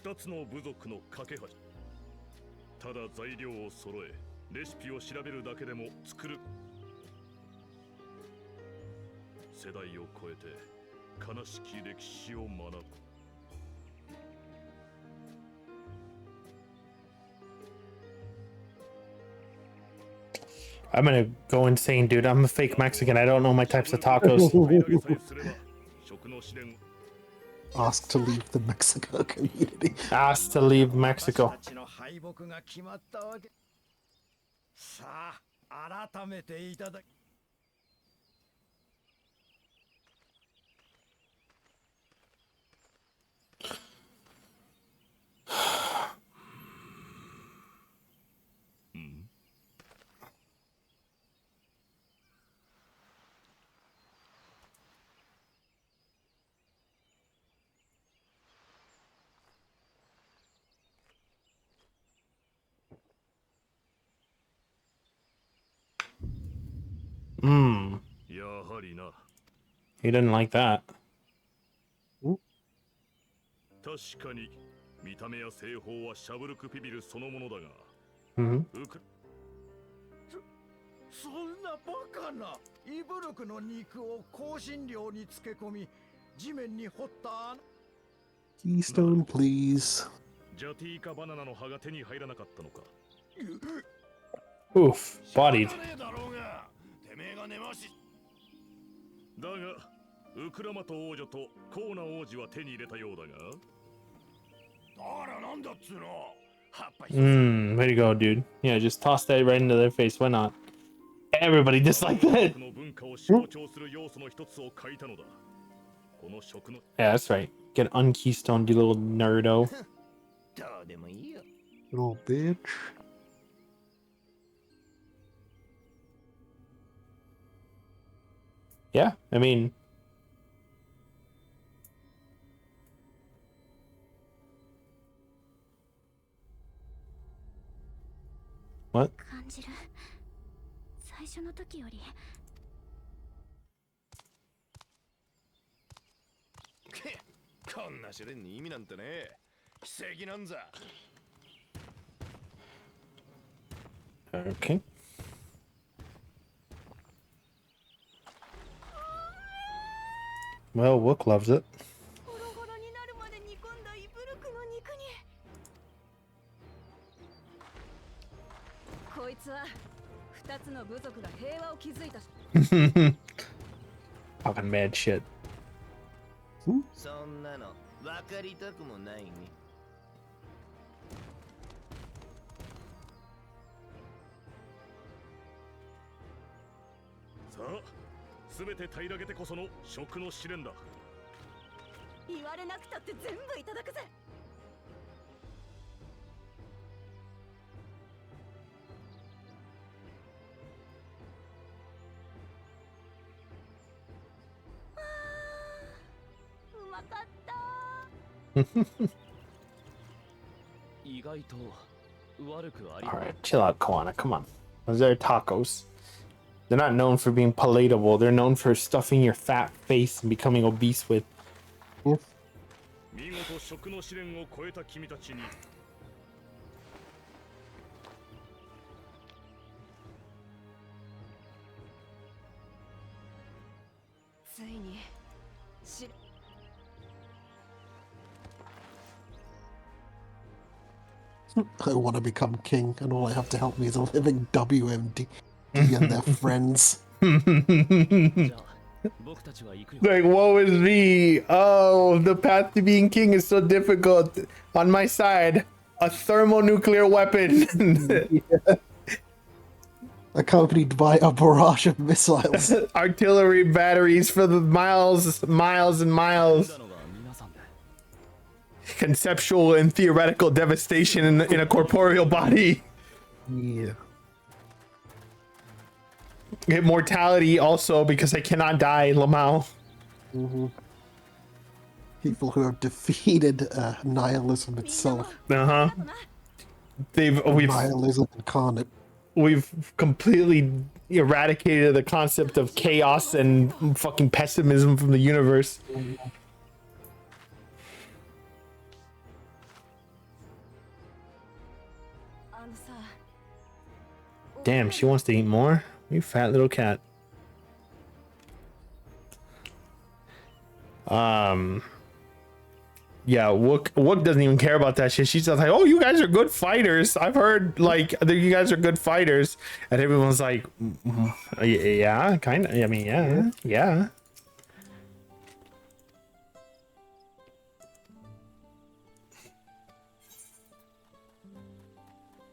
2つの部族の架け橋。ただ材料を揃え、レシピを調べるだけでも作る。世代を超えて悲しき歴史を学ぶ。I'm gonna go insane, dude. I'm a fake Mexican. I don't know my types of tacos. Ask to leave the Mexico community. Asked to leave Mexico. さあ、改めていただき。やはりな。 He didn't like that. 確かに見た目や製法はシャブルクピビルそのものだが、そんなバカなイブルクの肉を香辛料に漬け込み地面に掘った穴。 Keystone, please. ジャティーカバナナの葉が手に入らなかったのか。 Oof, bodied. だがウクラマト王女とコーナ王子は手に入れたようだが。だからなんだっつうの。 Way to go, dude. Yeah, just toss that right into their face. Why not? Everybody disliked that. Yeah, that's right. Get unkeystones, you little nerdo. Little bitch. Yeah, I mean... What? 感じる。最初の時より。こんな試練に意味なんてね。奇跡なんざ。Okay. Well, Wook loves it. ホロホロになるまで煮込んだイブルクの肉に。こいつは2つの部族が平和を築いた。 Fucking mad shit. そんなの分かりたくもないね。さあ、すべて平らげてこその食の試練だ。言われなくたって全部いただくぜ。あー、うまかった。意外と悪くあり。 All right, chill out, Koana. Come on. Those are tacos. They're not known for being palatable. They're known for stuffing your fat face and becoming obese with. 見事食の試練を超えた君たちに。ついにし I want to become king, and all I have to help me is a living WMD and their friends. Like, woe is me. Oh, the path to being king is so difficult. On my side, a thermonuclear weapon. Accompanied by a barrage of missiles. Artillery batteries for the miles and miles. Conceptual and theoretical devastation in a corporeal body. Yeah. Immortality also, because I cannot die, Lamau. People who have defeated nihilism itself. We've nihilism incarnate. We've completely eradicated the concept of chaos and fucking pessimism from the universe. Damn, she wants to eat more? You fat little cat. Yeah, Wook doesn't even care about that shit. She's just like, oh, you guys are good fighters. I've heard, like, that you guys are good fighters. And everyone's like, yeah, kind of. I mean, yeah.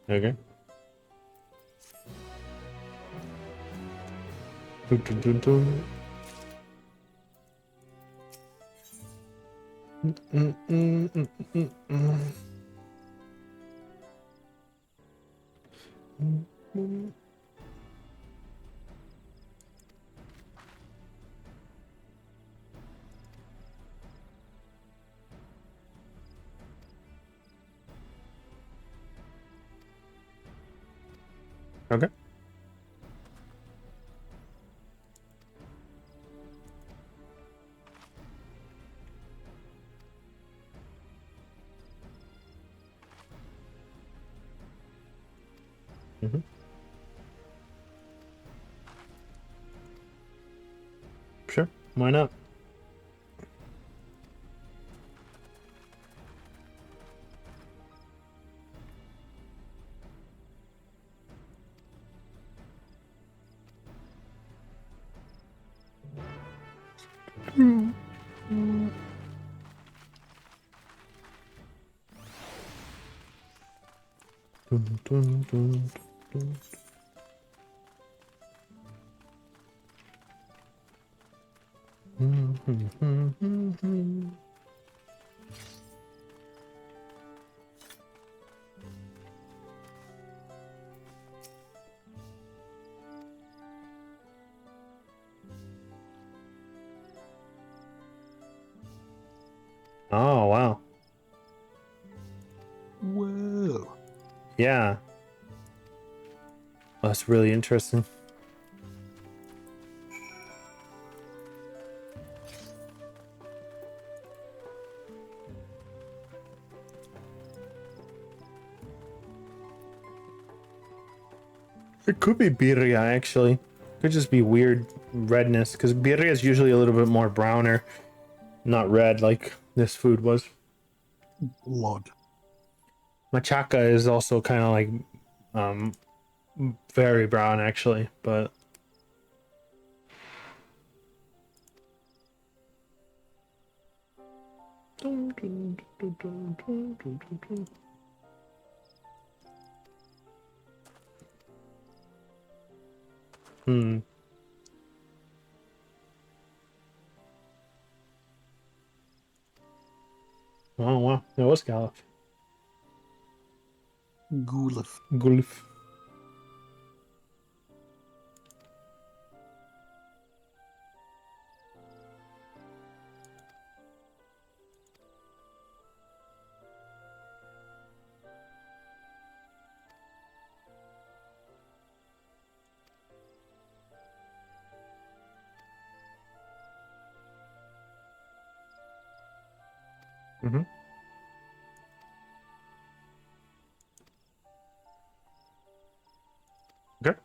Okay. Dun, dun, dun. Okay. Sure, why not? Dun, dun, dun, dun. Oh, wow. Whoa. Yeah. Well, that's really interesting. It could be birria, actually. Could just be weird redness, because birria is usually a little bit more browner, not red like this food was. Blood. Machaca is also kind of like very brown, actually, but hmm. Oh wow, that was scallop. Gulif. Gulf. Mm-hmm. Okay.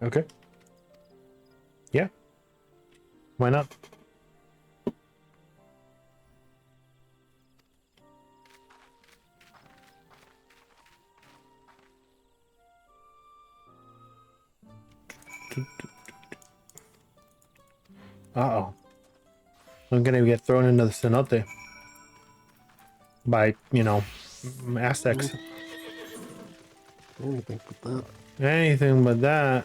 Okay. Yeah. Why not? Uh-oh. I'm gonna get thrown into the cenote by, you know, Aztecs. Anything but that. Anything but that.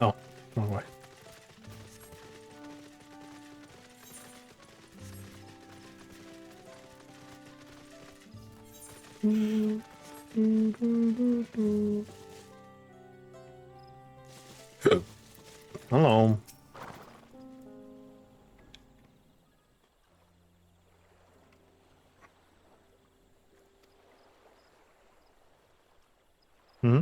Oh, wrong way. Hello. Hmm.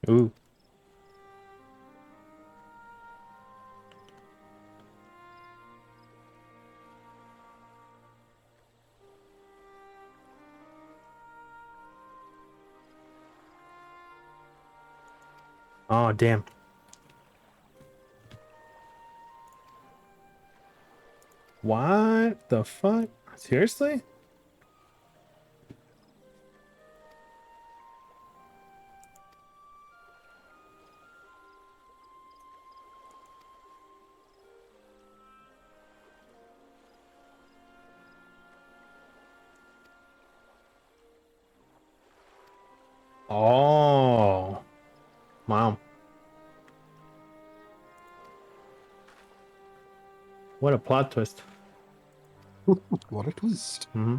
Ooh. Oh, damn. What the fuck? Seriously? Oh. Wow. What a plot twist. What a twist. Mm-hmm.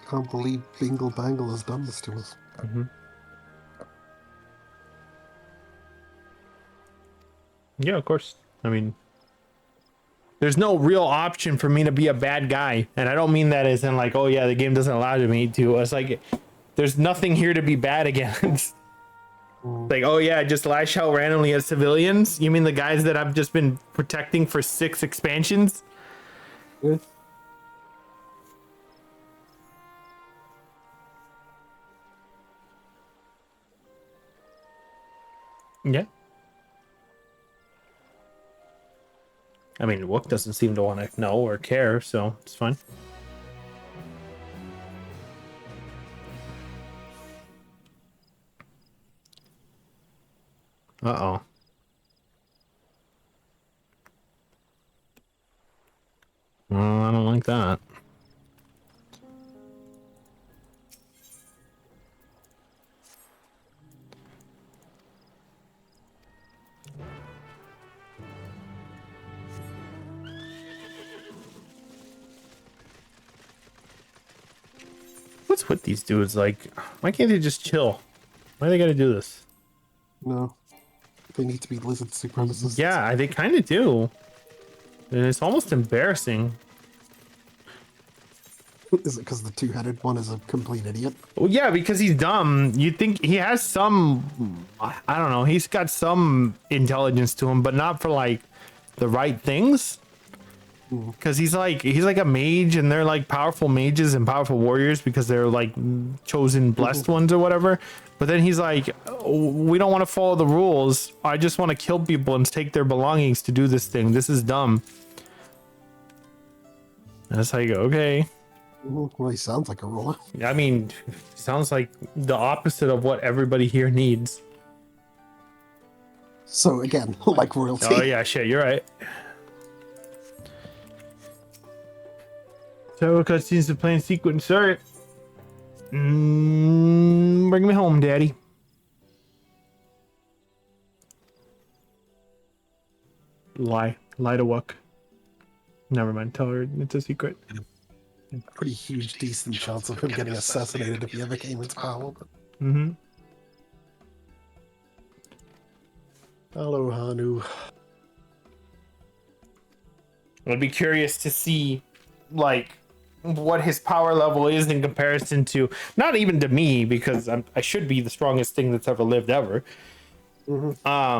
Can't believe Bingle Bangle has done this to us. Mm-hmm. Yeah, of course. I mean, there's no real option for me to be a bad guy. And I don't mean that as in like, oh yeah, the game doesn't allow me to. It's like, there's nothing here to be bad against. Like, oh yeah, just lash out randomly at civilians? You mean the guys that I've just been protecting for 6 expansions? Yeah. Yeah. I mean, Wook doesn't seem to want to know or care, so it's fine. Uh-oh. Well, I don't like that. What's with these dudes? Like, why can't they just chill? Why do they gotta do this? No. They need to be lizard supremacists. Yeah, they kind of do. And it's almost embarrassing. Is it because the two-headed one is a complete idiot? Well, yeah, because he's dumb. You think he has some, I don't know, he's got some intelligence to him, but not for like the right things. Because he's like a mage, and they're like powerful mages and powerful warriors because they're like chosen blessed ones or whatever. But then he's like, oh, we don't want to follow the rules. I just want to kill people and take their belongings to do this thing. This is dumb. That's how you go, okay. Well, he sounds like a ruler. I mean, sounds like the opposite of what everybody here needs. So again, like royalty. Oh yeah, shit, you're right. So cutscenes to play in sequence. Alright. Bring me home, daddy. Lie to Wuck. Never mind, tell her it's a secret. Pretty huge, decent chance of him getting assassinated if he ever came into power. But... Hello, Hanu. I'd be curious to see, like, what his power level is in comparison to, not even to me, because I should be the strongest thing that's ever lived ever. Turns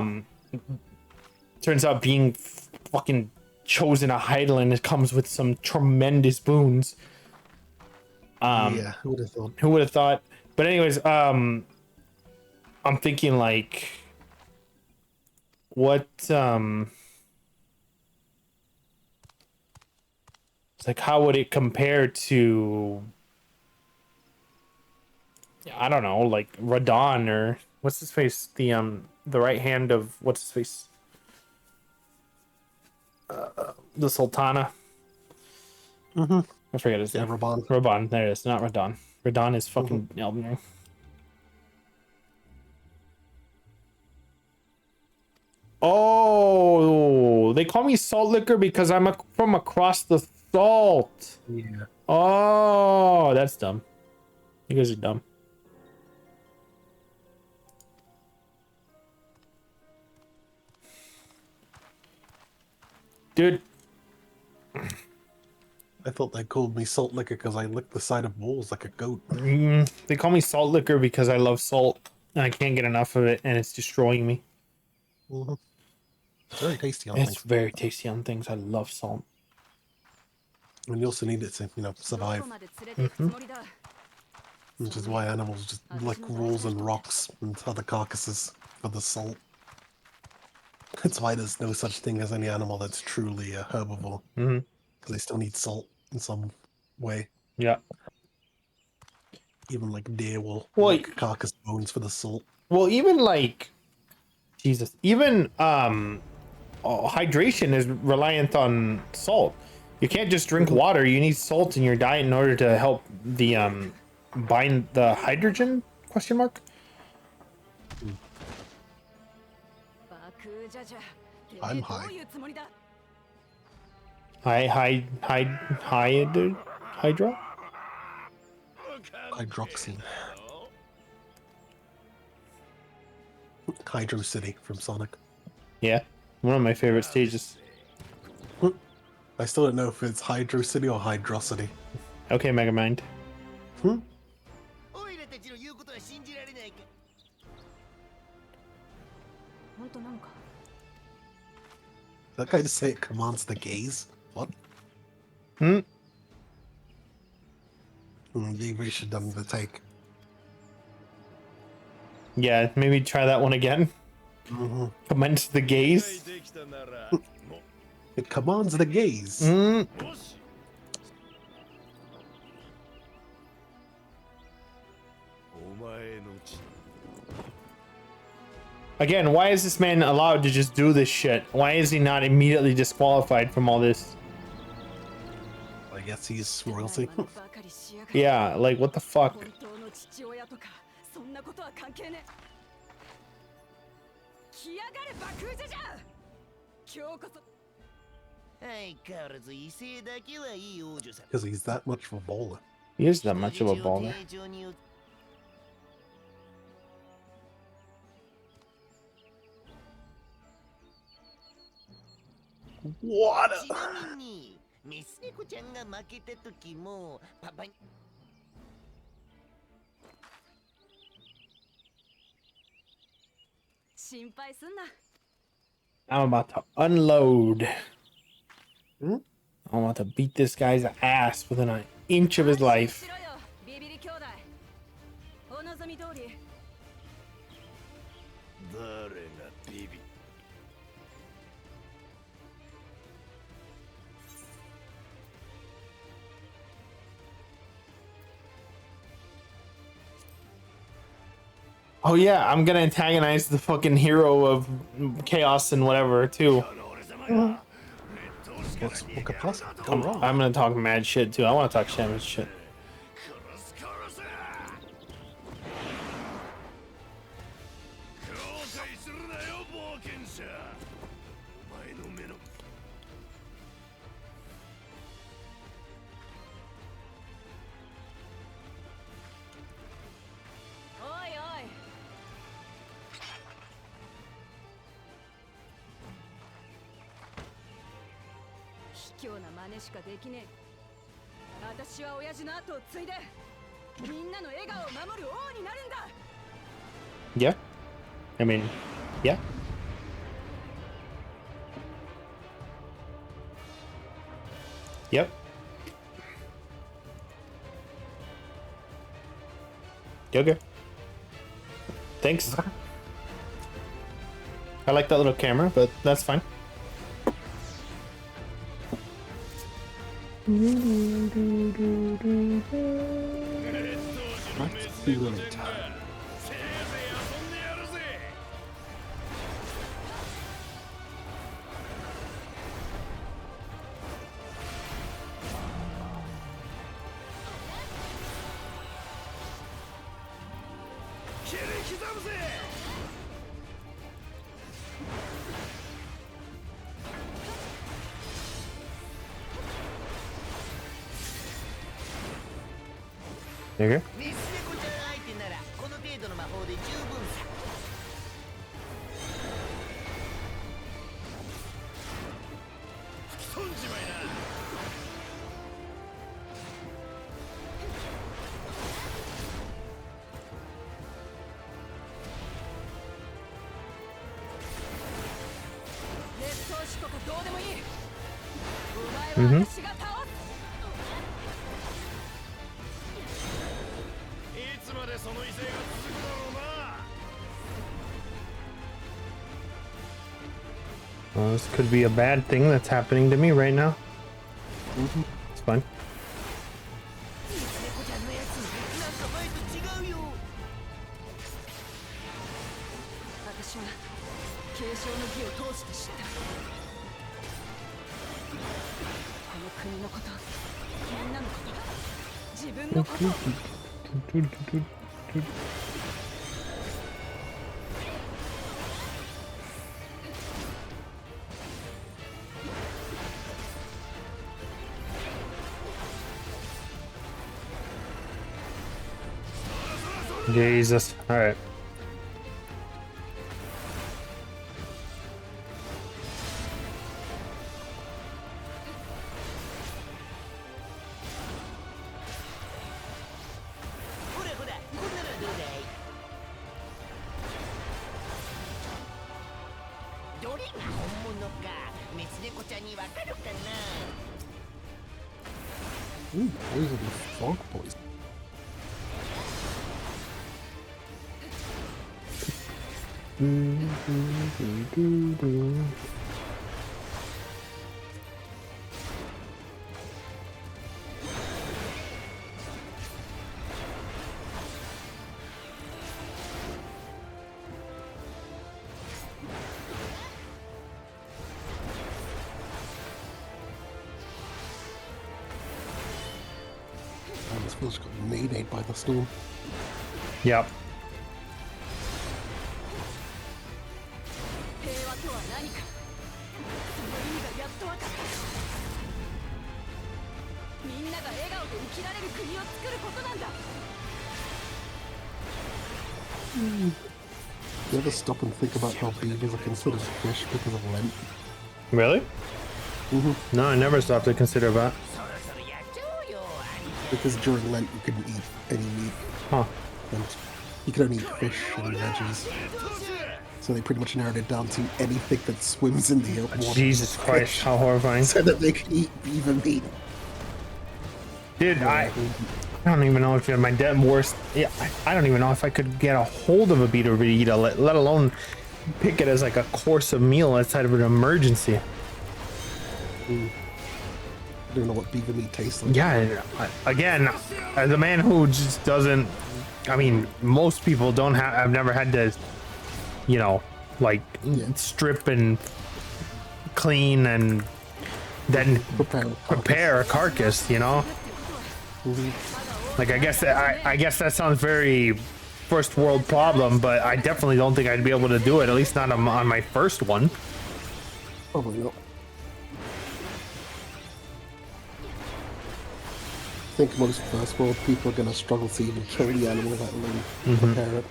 out being fucking chosen a Heidelin, it comes with some tremendous boons. Yeah, who would have thought? Who would have thought? But anyways, I'm thinking like, what it's like, how would it compare to, I don't know, like Radon, or what's his face, the right hand of what's his face, the Sultana. I forget his name. Raban. Raban, there it is, not Radon. Radon is fucking Elden Ring. Oh, they call me Salt Liquor because I'm from across the salt. Yeah. Oh, that's dumb. You guys are dumb. Dude. I thought they called me Salt Liquor because I lick the side of walls like a goat. They call me Salt Liquor because I love salt and I can't get enough of it, and it's destroying me. It's very tasty on It's things. very tasty on things. I love salt. And you also need it to, survive. Which is why animals just lick walls and rocks and other carcasses for the salt. That's why there's no such thing as any animal that's truly a herbivore. Because they still need salt in some way. Yeah. Even like deer will lick carcass bones for the salt. Well, even like, Jesus, even hydration is reliant on salt. You can't just drink water. You need salt in your diet in order to help the bind the hydrogen ? I'm high. Hydra? Hydroxine. Hydro City from Sonic. Yeah, one of my favorite stages. I still don't know if it's Hydro City or Hydrocity. Okay, Megamind. That guy just say it commands the gaze? What? Maybe we should have done the take. Yeah, maybe try that one again. Commence the gaze. It commands the gaze. Again, why is this man allowed to just do this shit? Why is he not immediately disqualified from all this? I guess he's royalty. Yeah, like, what the fuck? Because he's that much of a baller. He is that much of a baller. What? ちなみにミスネコちゃんが負けた時もパパに心配すんな。 I'm about to unload. Hmm? I'm about to beat this guy's ass within an inch of his life. しろよビビリ兄弟。お望み通り。誰がビビ Oh yeah, I'm gonna antagonize the fucking hero of chaos and whatever too. What could possibly go wrong? I'm gonna talk mad shit too. I want to talk shaman shit. 後悔するなよ冒険者。お前の目の おいおい。卑怯な真似しかできねえ。私は親父の後を継いでみんなの笑顔を守る王になるんだ。 Yeah, I mean, yeah. Yep. Okay. Thanks. I like that little camera, but that's fine. Let's be really tired. せいぜい遊んでやるぜ。 切り刻むぜ。 There you go. ミスネコちゃん相手ならこの程度の魔法で十分さ 飛んじまいな。 劣等種とかどうでもいい。お前は私が倒す。 いつまでその威勢が続くだろうな。 Well, this could be a bad thing that's happening to me right now. It's fine. ミスネコちゃんのやつなんか前と違うよ 私は継承の儀を通して知った。この国のこと、みんなのこと、自分のことを。 Jesus. All right. ほらほらこんなのどうだいどれが本物かミスネコちゃんにわかるかな Ooh, poison with frog poison. Man, this feels got nade by the storm. Yep. 平和とは何か。その意味がやっとわかった。みんなが笑顔で生きられる国を作ることなんだ。 You ever stop and think about how beavers are considered fish because of Lent? Really? No, I never stopped to consider that. Because during Lent you couldn't eat any meat. Huh. And you could only eat fish and veggies. So they pretty much narrowed it down to anything that swims in the open water. Jesus Christ, how horrifying. So that they could eat beaver meat. Dude, I don't even know if my dead worst. Yeah, I don't even know if I could get a hold of a beaver to eat, let alone pick it as like a course of meal outside of an emergency. I don't know what beaver meat tastes like. Yeah, again, as a man who just doesn't, I mean, most people don't have, I've never had to, you know, like strip and clean and then prepare a carcass, you know? Like, I guess that sounds very first world problem, but I definitely don't think I'd be able to do it, at least not on my first one. Probably not. I think most first world people are going to struggle to even kill the animal, let alone prepare it.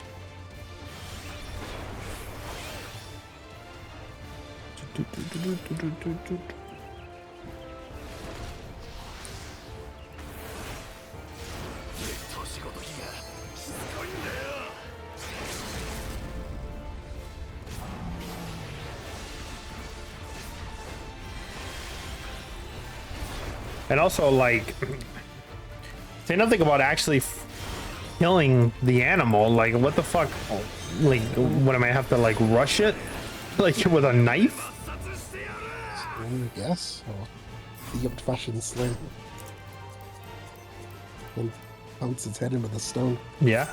And also, like, say nothing about actually killing the animal. Like, what the fuck? Like, what am I have to like rush it, like with a knife? I guess, or the old-fashioned sling. And pounce its head into the stone. Yeah.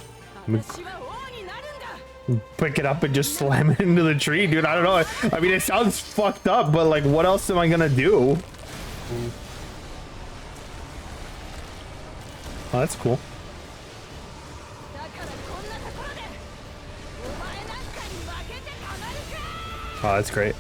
Pick it up and just slam it into the tree, dude. I don't know. I mean, it sounds fucked up, but like, what else am I gonna do? Oh, that's cool. Oh, that's great.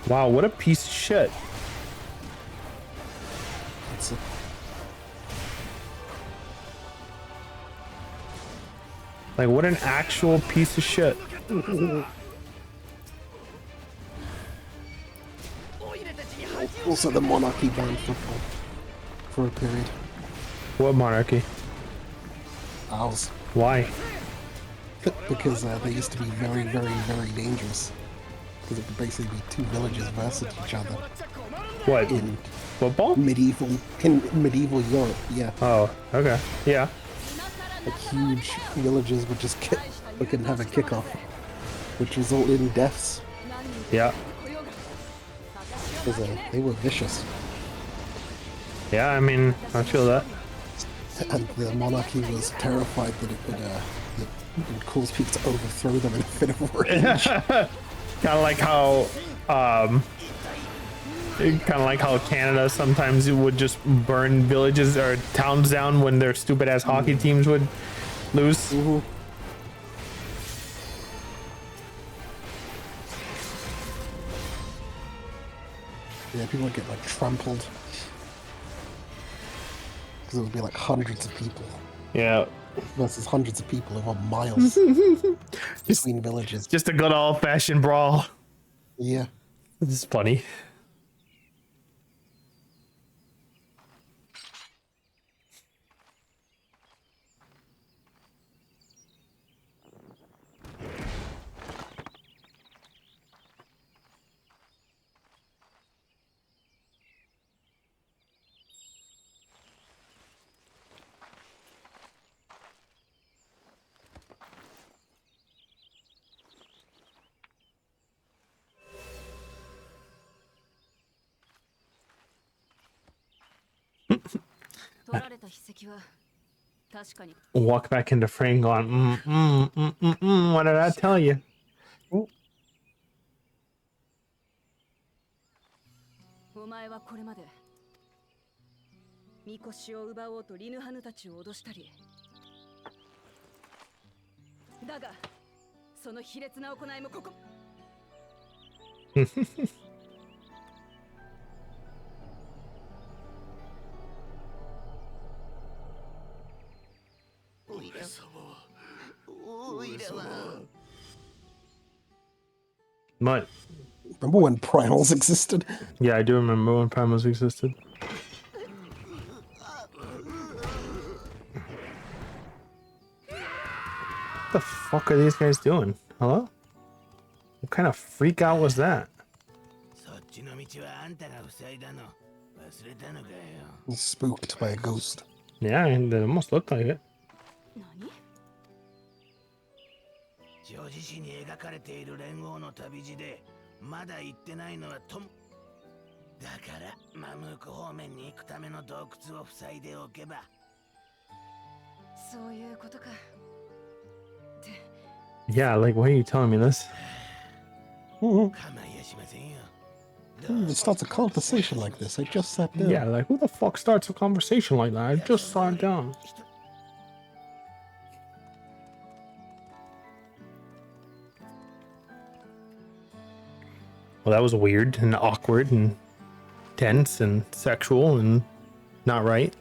Wow, what a piece of shit. Like, what an actual piece of shit. Also, the monarchy banned football for a period. What monarchy? Ours. Why? Because they used to be very, very, very dangerous. Because it would basically be two villages versus each other. What? In football? Medieval Europe, yeah. Oh, okay. Yeah. Like huge villages would just fucking have a kickoff, which resulted in deaths. Yeah. Because they were vicious. Yeah, I mean, I feel that. And the monarchy was terrified that it would cause people to overthrow them in a fit of rage. Kind of like how Canada sometimes would just burn villages or towns down when their stupid ass hockey teams would lose. Yeah, people would get like trampled. Because it would be like hundreds of people. Yeah. Versus hundreds of people over miles between villages. Just a good old fashioned brawl. Yeah. This is funny. Walk back into frame going, what did I tell you? 前はこれまでみこしを奪おうとリヌハヌたちを脅したり、だがその卑劣な行いもここWhat? Remember when primals existed? Yeah, I do remember when primals existed. What the fuck are these guys doing? Hello? What kind of freak out was that? He's spooked by a ghost. Yeah, it almost looked like it. 何？女子誌に描かれている連合の旅路でまだ行ってないのはトムだからマムーク方面に行くための洞窟を塞いでおけば。そういうことか。 Yeah, like, why are you telling me this? It starts a conversation like this. I just sat down. Yeah, like, who the fuck starts a conversation like that? I just sat down. Well, that was weird and awkward and tense and sexual and not right.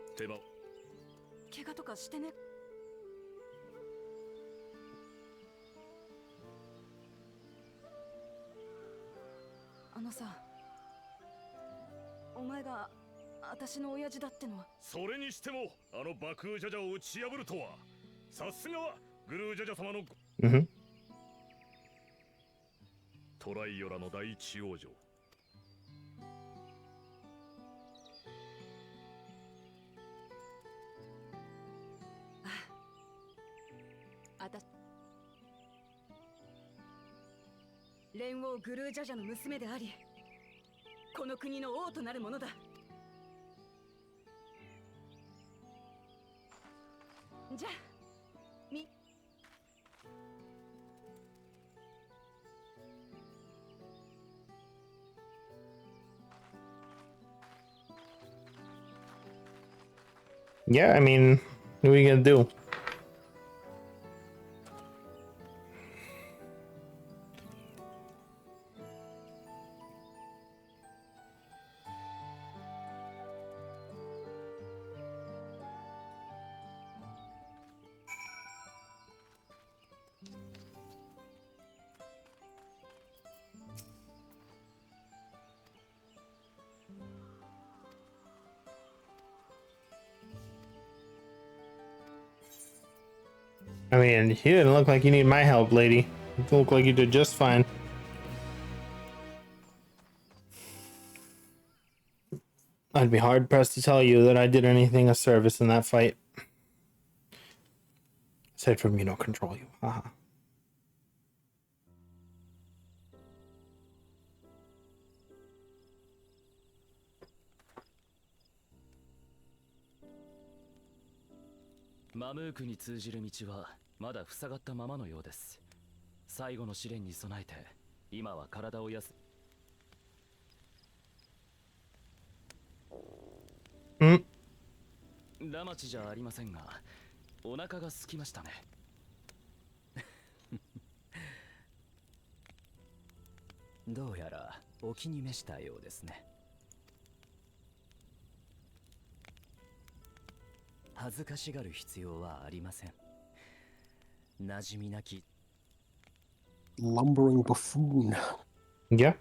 Sorry. 怪我とかしてね。あのさ、お前が私の親父だってのは。それにしてもあの爆風ジャジャを打ち破るとはさすがはグルージャジャ様のトライヨラの第一王女。連王グルージャジャの娘であり、この国の王となるものだ。じゃあ、Yeah, I mean, what are you gonna do? I mean, you didn't look like you need my help, lady. You look like you did just fine. I'd be hard pressed to tell you that I did anything of service in that fight. Aside from, control you. Haha. Mamook に通じる道はまだ塞がったままのようです。最後の試練に備えて今は体を休ラマチじゃありませんが、お腹が空きましたね。どうやらお気に召したようですね。恥ずかしがる必要はありません。馴染みなき Lumbering buffoon. Yeah.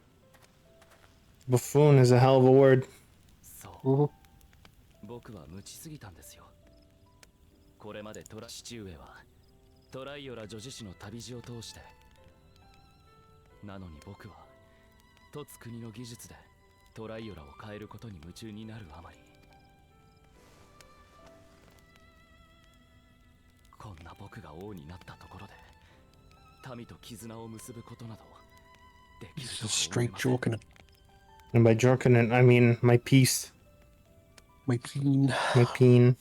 Buffoon is a hell of a word. そう。僕は無知すぎたんですよ。これまで父上はトライオラ女子誌の旅路を通して、なのに僕は凸国の技術でトライオラを変えることに夢中になるあまり、こんな僕が王になったところで民と絆を結ぶことなどできるとは思えません。And by drunken, I mean my peace, My peen. my peen.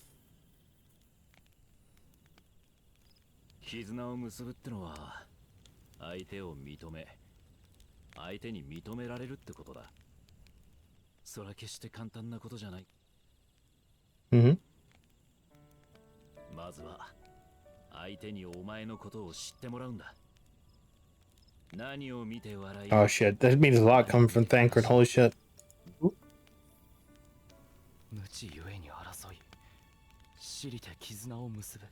絆を結ぶってのは相手を認め相手に認められるってことだ。それは決して簡単なことじゃない。Mm-hmm. まずは相手にお前のことを知ってもらうんだ。何を見て笑い Oh shit, that means a lot coming from Thancred. Holy shit. 無知ゆえに争い知りて絆を結ぶ。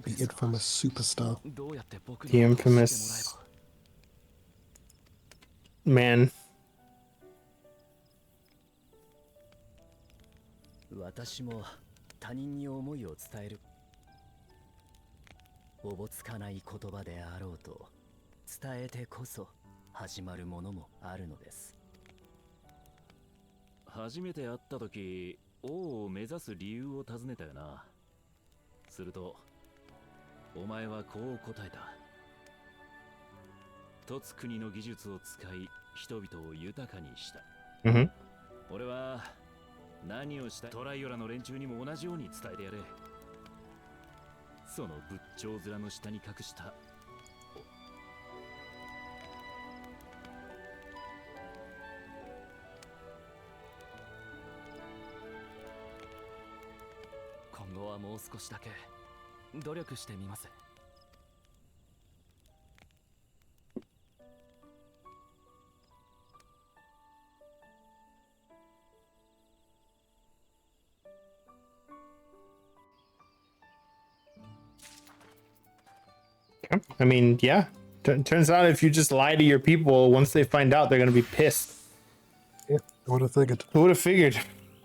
The infamous superstar. どうやって僕 The のことを知ってもらえ infamous ば man. 私も他人に思いを伝える。おぼつかない言葉であろうと伝えてこそ始まるものもあるのです。初めて会った時王を目指す理由を尋ねたよな。するとお前はこう答えた。一つ国の技術を使い人々を豊かにした。 Mm-hmm. 俺は何をしたトライオラの連中にも同じように伝えてやれ。その仏頂面の下に隠した今後はもう少しだけ努力してみます。 I mean, yeah. Turns out if you just lie to your people, once they find out, they're gonna be pissed. Yeah, I would have figured. Who would have figured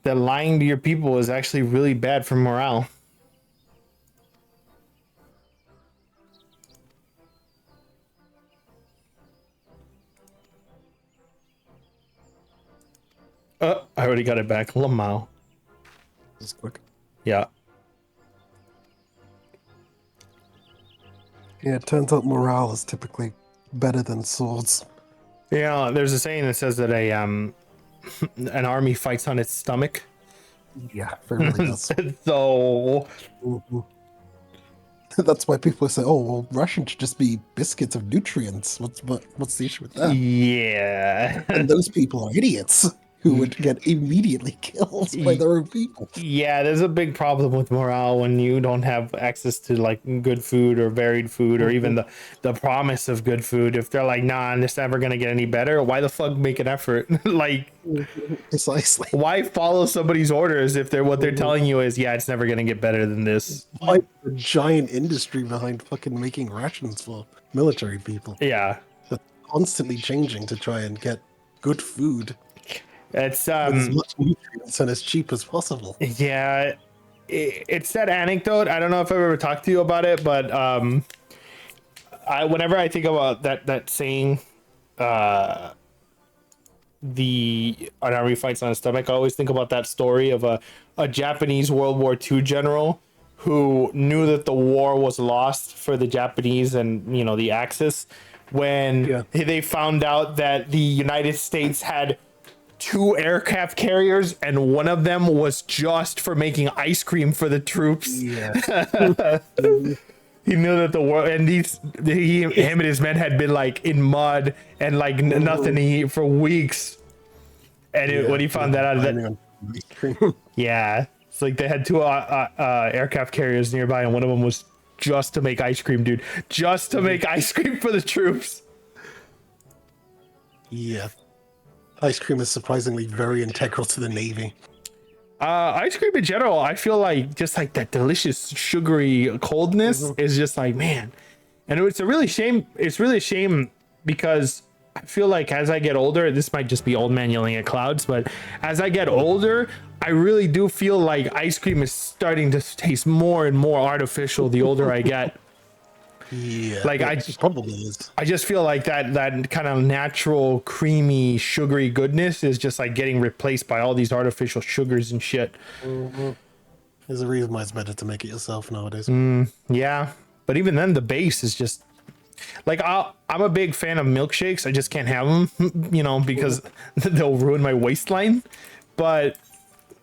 that lying to your people is actually really bad for morale? I already got it back. Lamau. This is quick. Yeah. Yeah, it turns out morale is typically better than swords. Yeah, there's a saying that says that a an army fights on its stomach. Yeah, it really does. So Mhm. That's why people say, "Oh, well, Russian should just be biscuits of nutrients." What's the issue with that? yeah. And those people are idiots who would get immediately killed by their own people. Yeah, there's a big problem with morale when you don't have access to like good food or varied food or even the promise of good food. If they're like, nah, it's never gonna get any better, why the fuck make an effort? Like, Precisely. why follow somebody's orders if what they're telling you is, yeah, it's never gonna get better than this? Why the giant industry behind fucking making rations for military people? Yeah, That's constantly changing to try and get good food it's with as much nutrients and as cheap as possible. yeah, it's that anecdote. I don't know if I've ever talked to you about it, but whenever I think about that saying, an army fights on its stomach, I always think about that story of a Japanese World War II general who knew that the war was lost for the Japanese and the Axis when they found out that the United States had 2 aircraft carriers and one of them was just for making ice cream for the troops. Yeah. He knew that the world and him and his men had been like in mud and like nothing to eat for weeks. And when he found that out, yeah, it's like they had 2 aircraft carriers nearby, and one of them was just to make ice cream, dude, just to make ice cream for the troops. Yeah. Ice cream is surprisingly very integral to the Navy. Ice cream in general, I feel like just like that delicious sugary coldness is just like, man. And it's really a shame because I feel like as I get older, this might just be old man yelling at clouds, but as I get older, I really do feel like ice cream is starting to taste more and more artificial the older I get. Yeah, like it probably is. I just feel like that kind of natural, creamy, sugary goodness is just like getting replaced by all these artificial sugars and shit. There's a reason why it's better to make it yourself nowadays. Yeah, but even then, the base is just Like I'm a big fan of milkshakes. I just can't have them, you know, because they'll ruin my waistline. But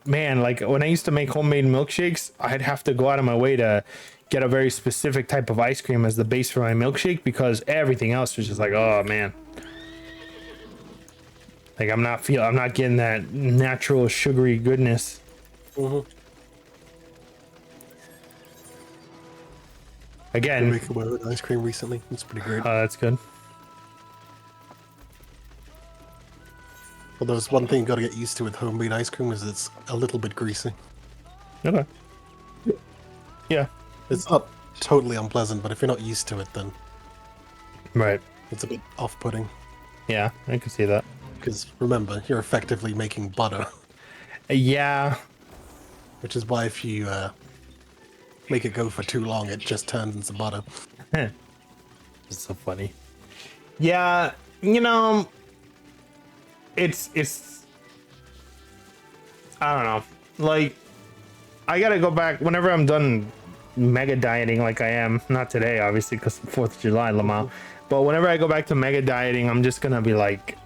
man, like when I used to make homemade milkshakes, I'd have to go out of my way to get a very specific type of ice cream as the base for my milkshake because everything else was just like, oh man. Like I'm not getting that natural sugary goodness. Again, making my own ice cream recently. It's pretty great. That's good. Well, there's one thing you got to get used to with homemade ice cream is it's a little bit greasy. Okay. Yeah. It's not totally unpleasant, but if you're not used to it, then right, it's a bit off-putting. Yeah, I can see that. Because remember, you're effectively making butter. Yeah. Which is why if you make it go for too long, it just turns into butter. It's so funny. Yeah, you know, it's I don't know. Like, I gotta go back whenever I'm done mega dieting like I am. Not today, obviously, because 4th of July, Lamau. But whenever I go back to mega dieting, I'm just gonna be like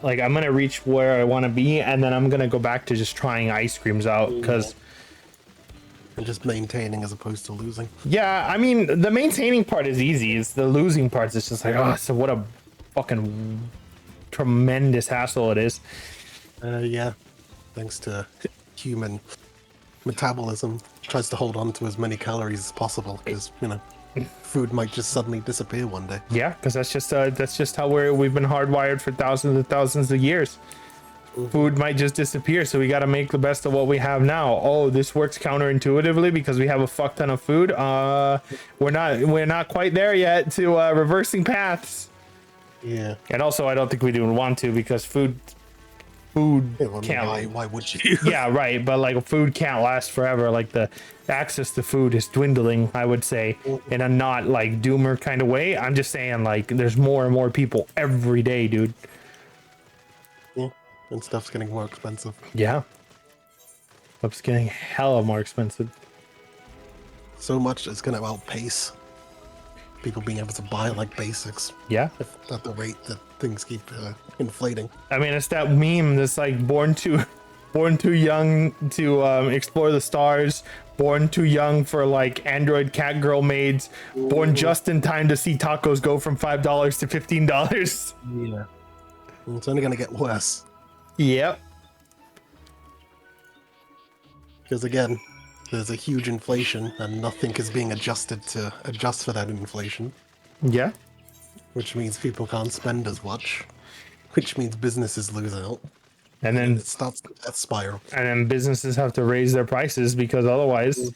I'm gonna reach where I want to be, and then I'm gonna go back to just trying ice creams out because. And just maintaining as opposed to losing. Yeah, I mean, the maintaining part is easy. It's the losing part. It's just like, oh, so what a fucking tremendous hassle it is. Yeah, thanks to human metabolism, tries to hold on to as many calories as possible because, you know, food might just suddenly disappear one day. Yeah, because that's just how we've been hardwired for thousands and thousands of years. Food might just disappear, so we got to make the best of what we have now. Oh, this works counterintuitively because we have a fuck ton of food. We're not quite there yet to reversing paths. Yeah, and also I don't think we do want to because food can't. Why would you? Yeah, right. But like food can't last forever. Like the access to food is dwindling, I would say, in a not like doomer kind of way. I'm just saying like there's more and more people every day, dude. And stuff's getting more expensive. Yeah. Stuff's getting hella more expensive. So much it's going to outpace people being able to buy like basics. Yeah. At the rate that things keep inflating. I mean, it's that meme that's like born too young to explore the stars, born too young for like android cat girl maids, born just in time to see tacos go from $5 to $15. Yeah. And it's only going to get worse. Yep. Because again, there's a huge inflation and nothing is being adjusted to adjust for that inflation. Yeah. Which means people can't spend as much, which means businesses lose out. And then it starts the death spiral. And then businesses have to raise their prices because otherwise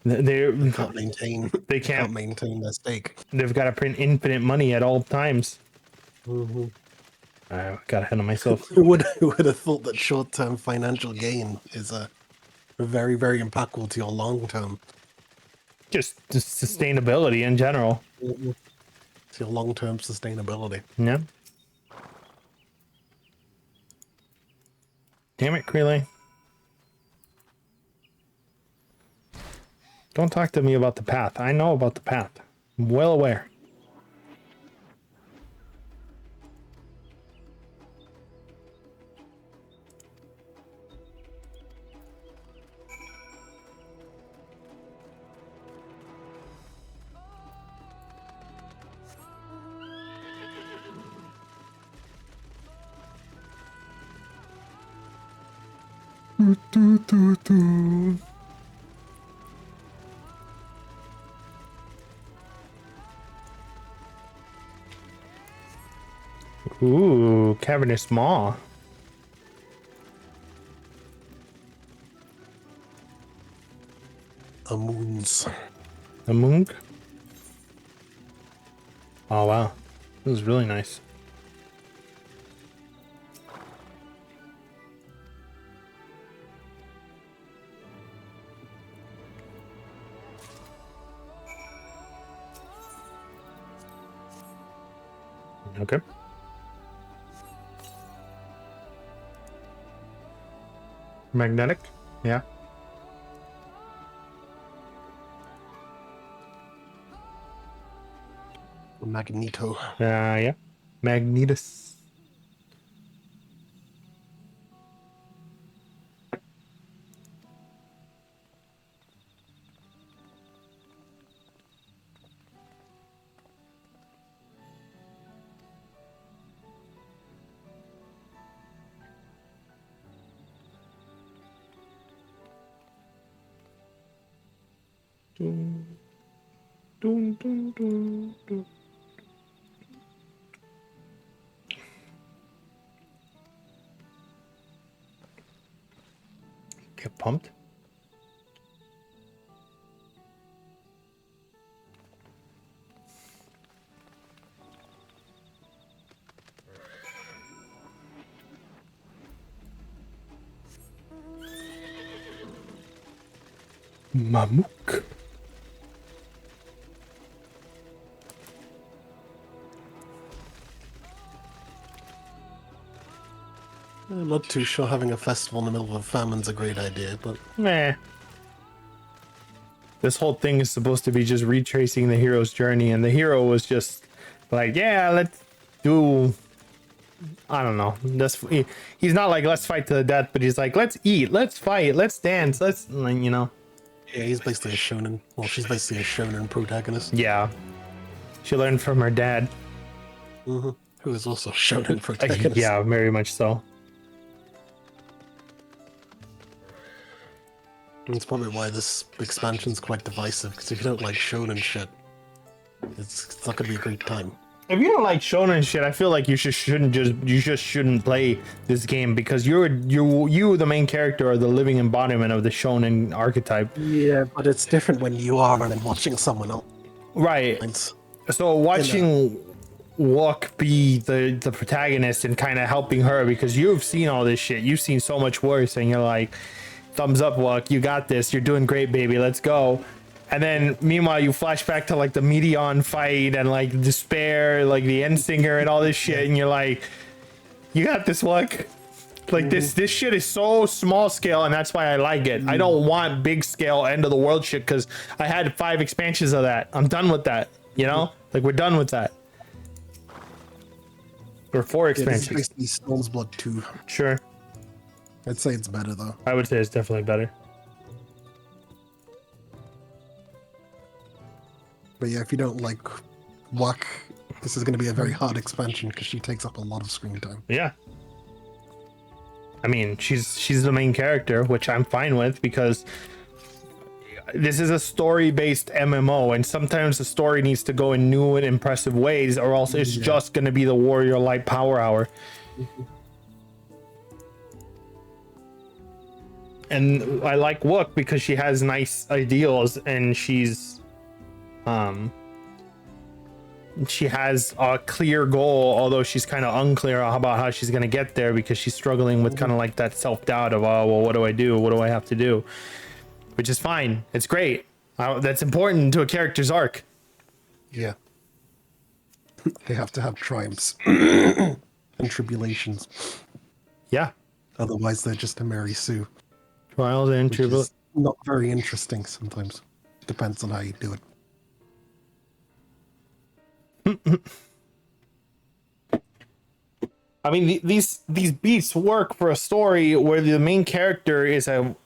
they can't maintain. They can't maintain their stake. They've got to print infinite money at all times. I got ahead of myself. Who would have thought that short-term financial gain is very, very impactful to your long-term? Just sustainability in general. To your long-term sustainability. Yeah. Damn it, Creeley. Don't talk to me about the path. I know about the path. I'm well aware. Ooh, cavernous maw. A moons. A moon? Oh wow, this is really nice. Okay. Magnetic? Yeah. Magneto. Yeah. Magnetus. Dun, dun, dun, dun, dun. Get pumped. Mamuk. I'm not too sure having a festival in the middle of a famine's a great idea, but... Meh. This whole thing is supposed to be just retracing the hero's journey, and the hero was just like, yeah, let's do... I don't know. He's not like, let's fight to the death, but he's like, let's eat, let's fight, let's dance, let's, you know. Yeah, he's basically a shonen. Well, she's basically a shonen protagonist. Yeah. She learned from her dad. Mm-hmm. Who is also a shonen protagonist. Yeah, very much so. That's probably why this expansion's quite divisive, because if you don't like shonen shit, it's not gonna be a great time. If you don't like shonen shit, I feel like you just shouldn't play this game, because you, the main character, are the living embodiment of the shonen archetype. Yeah, but it's different when you are and watching someone else. Right. So watching Wook be the protagonist and kind of helping her, because you've seen all this shit, you've seen so much worse, and you're like, thumbs up, Wook, you got this, you're doing great, baby, let's go. And then meanwhile you flash back to like the Medion fight and like Despair, like the end singer and all this shit, and you're like, you got this, Wook. Like this shit is so small scale, and that's why I like it. I don't want big scale end of the world shit, because I had 5 expansions of that. I'm done with that, you know? Like, we're done with that. Or 4 expansions. Yeah, this is basically Storm's Blood 2. Sure. I'd say it's better though. I would say it's definitely better. But yeah, if you don't like Wook, this is going to be a very hard expansion because she takes up a lot of screen time. Yeah. I mean, she's the main character, which I'm fine with, because this is a story-based MMO, and sometimes the story needs to go in new and impressive ways, or else it's just going to be the Warrior Light Power Hour. And I like Wook because she has nice ideals, and she has a clear goal, although she's kind of unclear about how she's going to get there, because she's struggling with kind of like that self-doubt of, oh, well, what do I do? What do I have to do? Which is fine. It's great. That's important to a character's arc. Yeah. They have to have triumphs and tribulations. Yeah. Otherwise, they're just a Mary Sue. Trials and tribulations. Not very interesting sometimes. Depends on how you do it. I mean, these beats work for a story where the main character is a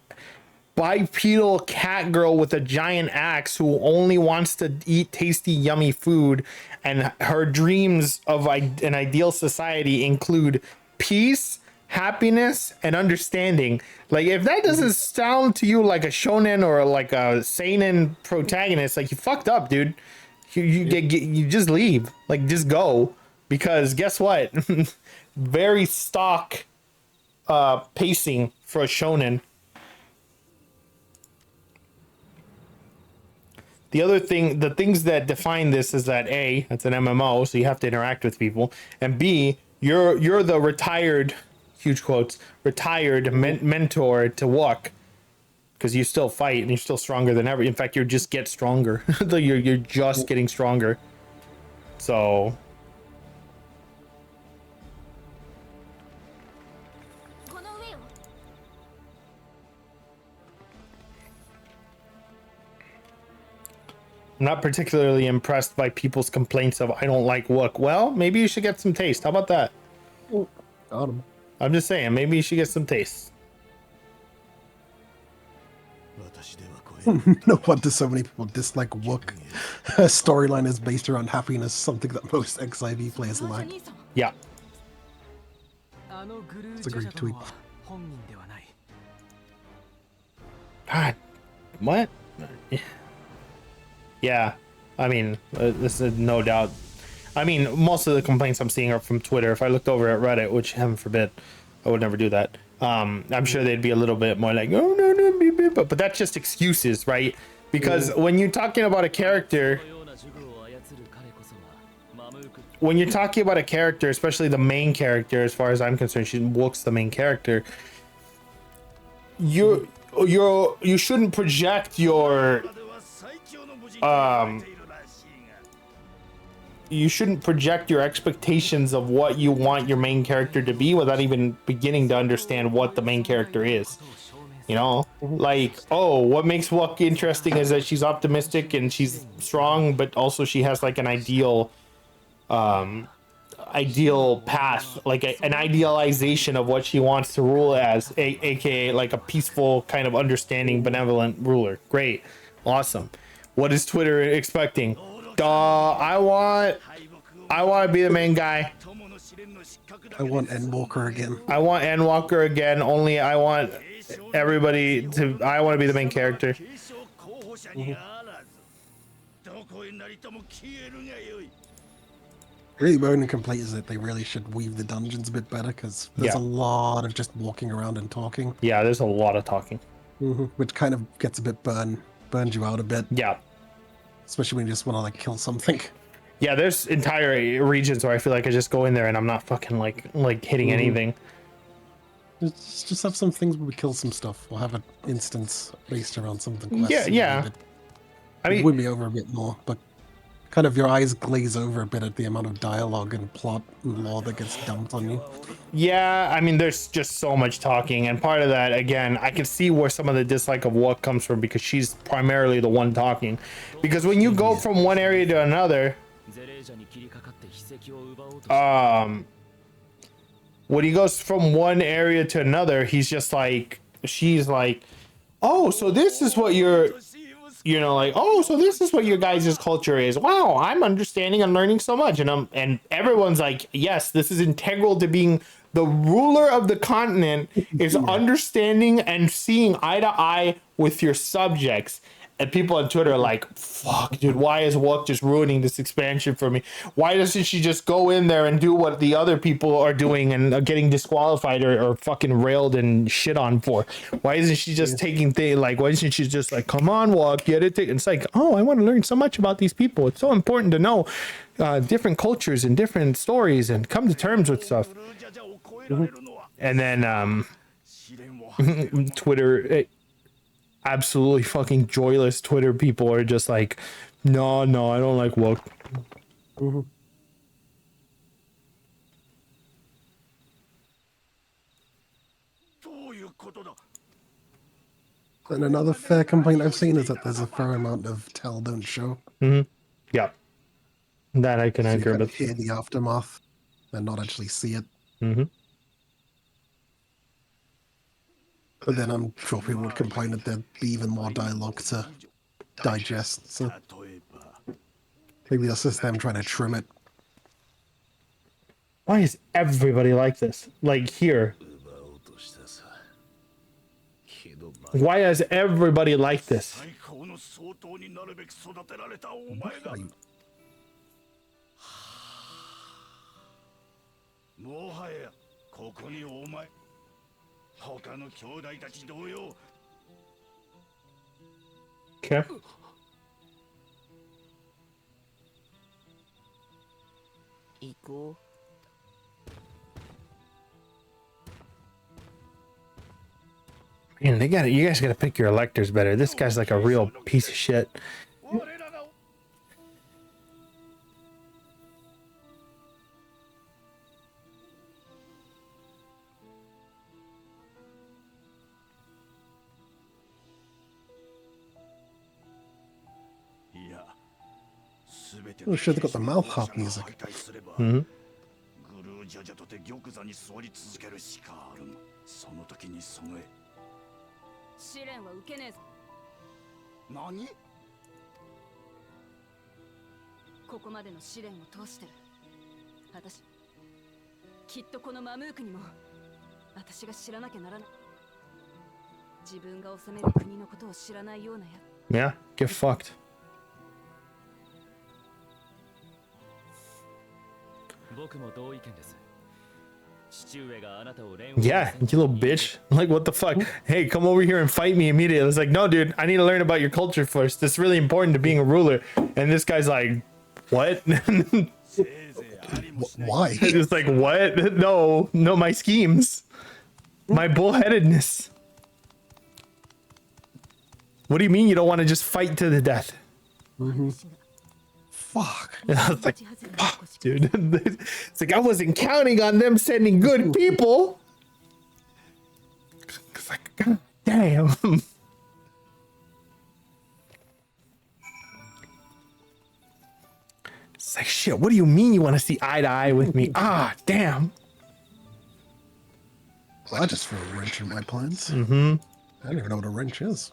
bipedal cat girl with a giant axe who only wants to eat tasty, yummy food, and her dreams of an ideal society include peace, happiness, and understanding. Like, if that doesn't sound to you like a shonen or like a seinen protagonist, like, you fucked up, dude. You just leave. Like, just go, because guess what? Very stock pacing for a shonen. The things that define this is that A, it's an MMO, so you have to interact with people, and B, you're the retired, huge quotes, retired mentor to Wook, because you still fight and you're still stronger than ever. In fact, you just get stronger. you're just getting stronger. So I'm not particularly impressed by people's complaints of I don't like Wook. Well, maybe you should get some taste. How about that? Got him. I'm just saying, maybe you should get some taste. No wonder so many people dislike Wook. Storyline is based around happiness, something that most XIV players lack. Yeah. It's a great tweet. God, what? Yeah, I mean, this is no doubt. I mean, most of the complaints I'm seeing are from Twitter. If I looked over at Reddit, which heaven forbid, I would never do that. I'm sure they'd be a little bit more like, oh no, but that's just excuses, right? Because when you're talking about a character, especially the main character, as far as I'm concerned, Wook's the main character. You shouldn't project your expectations of what you want your main character to be without even beginning to understand what the main character is. You know, like, oh, what makes Wook interesting is that she's optimistic and she's strong, but also she has like an ideal path, like an idealization of what she wants to rule as, aka like a peaceful kind of understanding, benevolent ruler. Great, awesome. What is Twitter expecting? I want to be the main guy. I want Endwalker again. I want Endwalker again. Only I want everybody to. I want to be the main character. Really, my only complaint is that they really should weave the dungeons a bit better, because there's a lot of just walking around and talking. Yeah, there's a lot of talking. Which kind of gets a bit burns you out a bit. Yeah. Especially when you just want to like kill something. Yeah, there's entire regions where I feel like I just go in there and I'm not fucking like hitting anything. Just have some things where we kill some stuff, or have an instance based around something. Yeah. I mean, it would be over a bit more, but kind of your eyes glaze over a bit at the amount of dialogue and plot and lore that gets dumped on you. Yeah, I mean, there's just so much talking, and part of that, again, I can see where some of the dislike of Wook comes from, because she's primarily the one talking. Because when you go from one area to another, when he goes from one area to another, she's like, oh, so this is what so this is what your guys' culture is. Wow, I'm understanding and learning so much. And everyone's like, yes, this is integral to being the ruler of the continent, is understanding and seeing eye to eye with your subjects. And people on Twitter are like, fuck, dude, why is Wook just ruining this expansion for me? Why doesn't she just go in there and do what the other people are doing and are getting disqualified or fucking railed and shit on for? Why isn't she just taking things like, why isn't she just like, come on, Wook, get it? It's like, oh, I want to learn so much about these people. It's so important to know different cultures and different stories and come to terms with stuff. And then Twitter... absolutely fucking joyless Twitter people are just like, no, I don't like Wook. And another fair complaint I've seen is that there's a fair amount of tell don't show. Yeah, that I can so agree with. Hear the aftermath and not actually see it. But then I'm sure people would complain that there'd be even more dialogue to digest. So maybe that's just them trying to trim it. Why is everybody like this? Like here. Why is everybody like this? Okay. Man, you guys gotta pick your electors better. This guy's like a real piece of shit. Oh shit, they got the mouth harp music. うん。グルージャジャとて玉座に座り続けるしかあるま。その時に備え。試練は受けねえぞ。何？ここまでの試練を通してる。私、きっとこのマムークにも私が知らなきゃならない。自分が治める国のことを知らないようなや。Yeah, get fucked. 僕も同意見です。父上があなたを連 Yeah, you little bitch. Like, what the fuck? Hey, come over here and fight me immediately. It's like, no, dude, I need to learn about your culture first. That's really important to being a ruler. And this guy's like, what? Why? Just like, what? No, my schemes. My bullheadedness. What do you mean you don't want to just fight to the death? Fuck. I was like, fuck, dude. It's like, I wasn't counting on them sending good people. It's like, god damn. It's like, shit, what do you mean you want to see eye to eye with me? Ah, damn. Well, I just threw a wrench in my plans. Mm-hmm. I don't even know what a wrench is.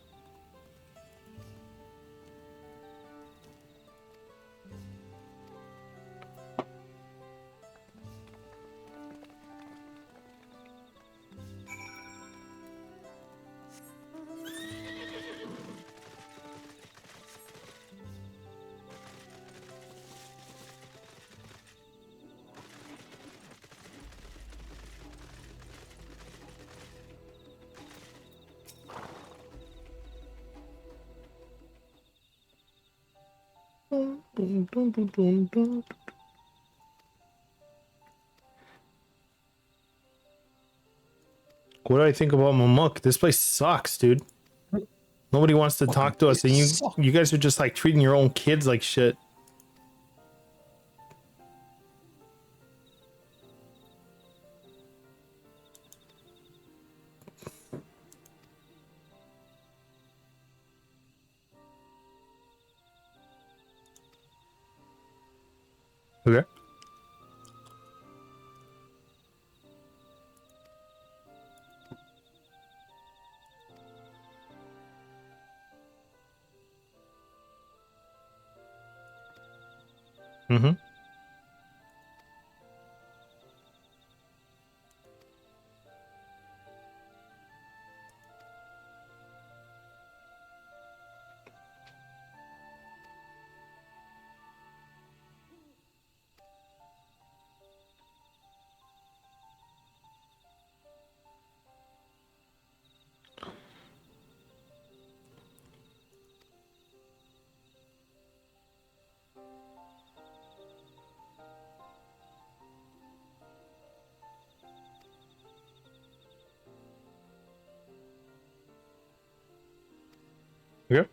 What do I think about Mamuk? This place sucks, dude. Nobody wants to talk to us, and you guys are just like treating your own kids like shit. Okay. Mm-hmm. Okay.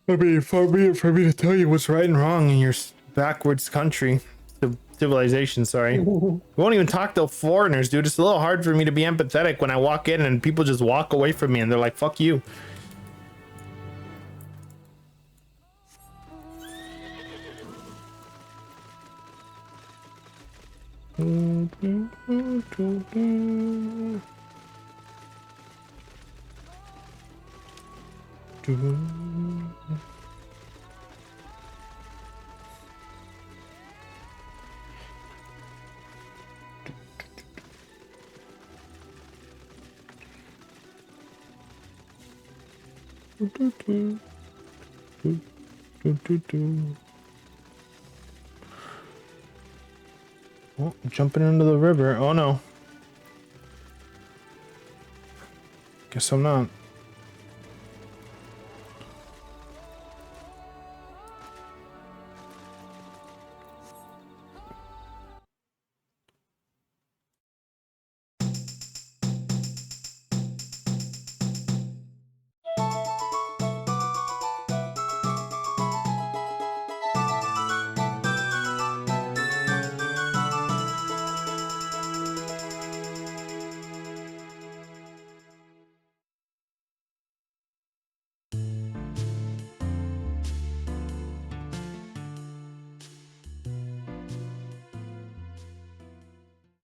I mean, for me to tell you what's right and wrong in your backwards country, civilization, sorry. We won't even talk to foreigners, dude. It's a little hard for me to be empathetic when I walk in and people just walk away from me and they're like, fuck you. Oh, jumping into the river. Oh no. Guess I'm not.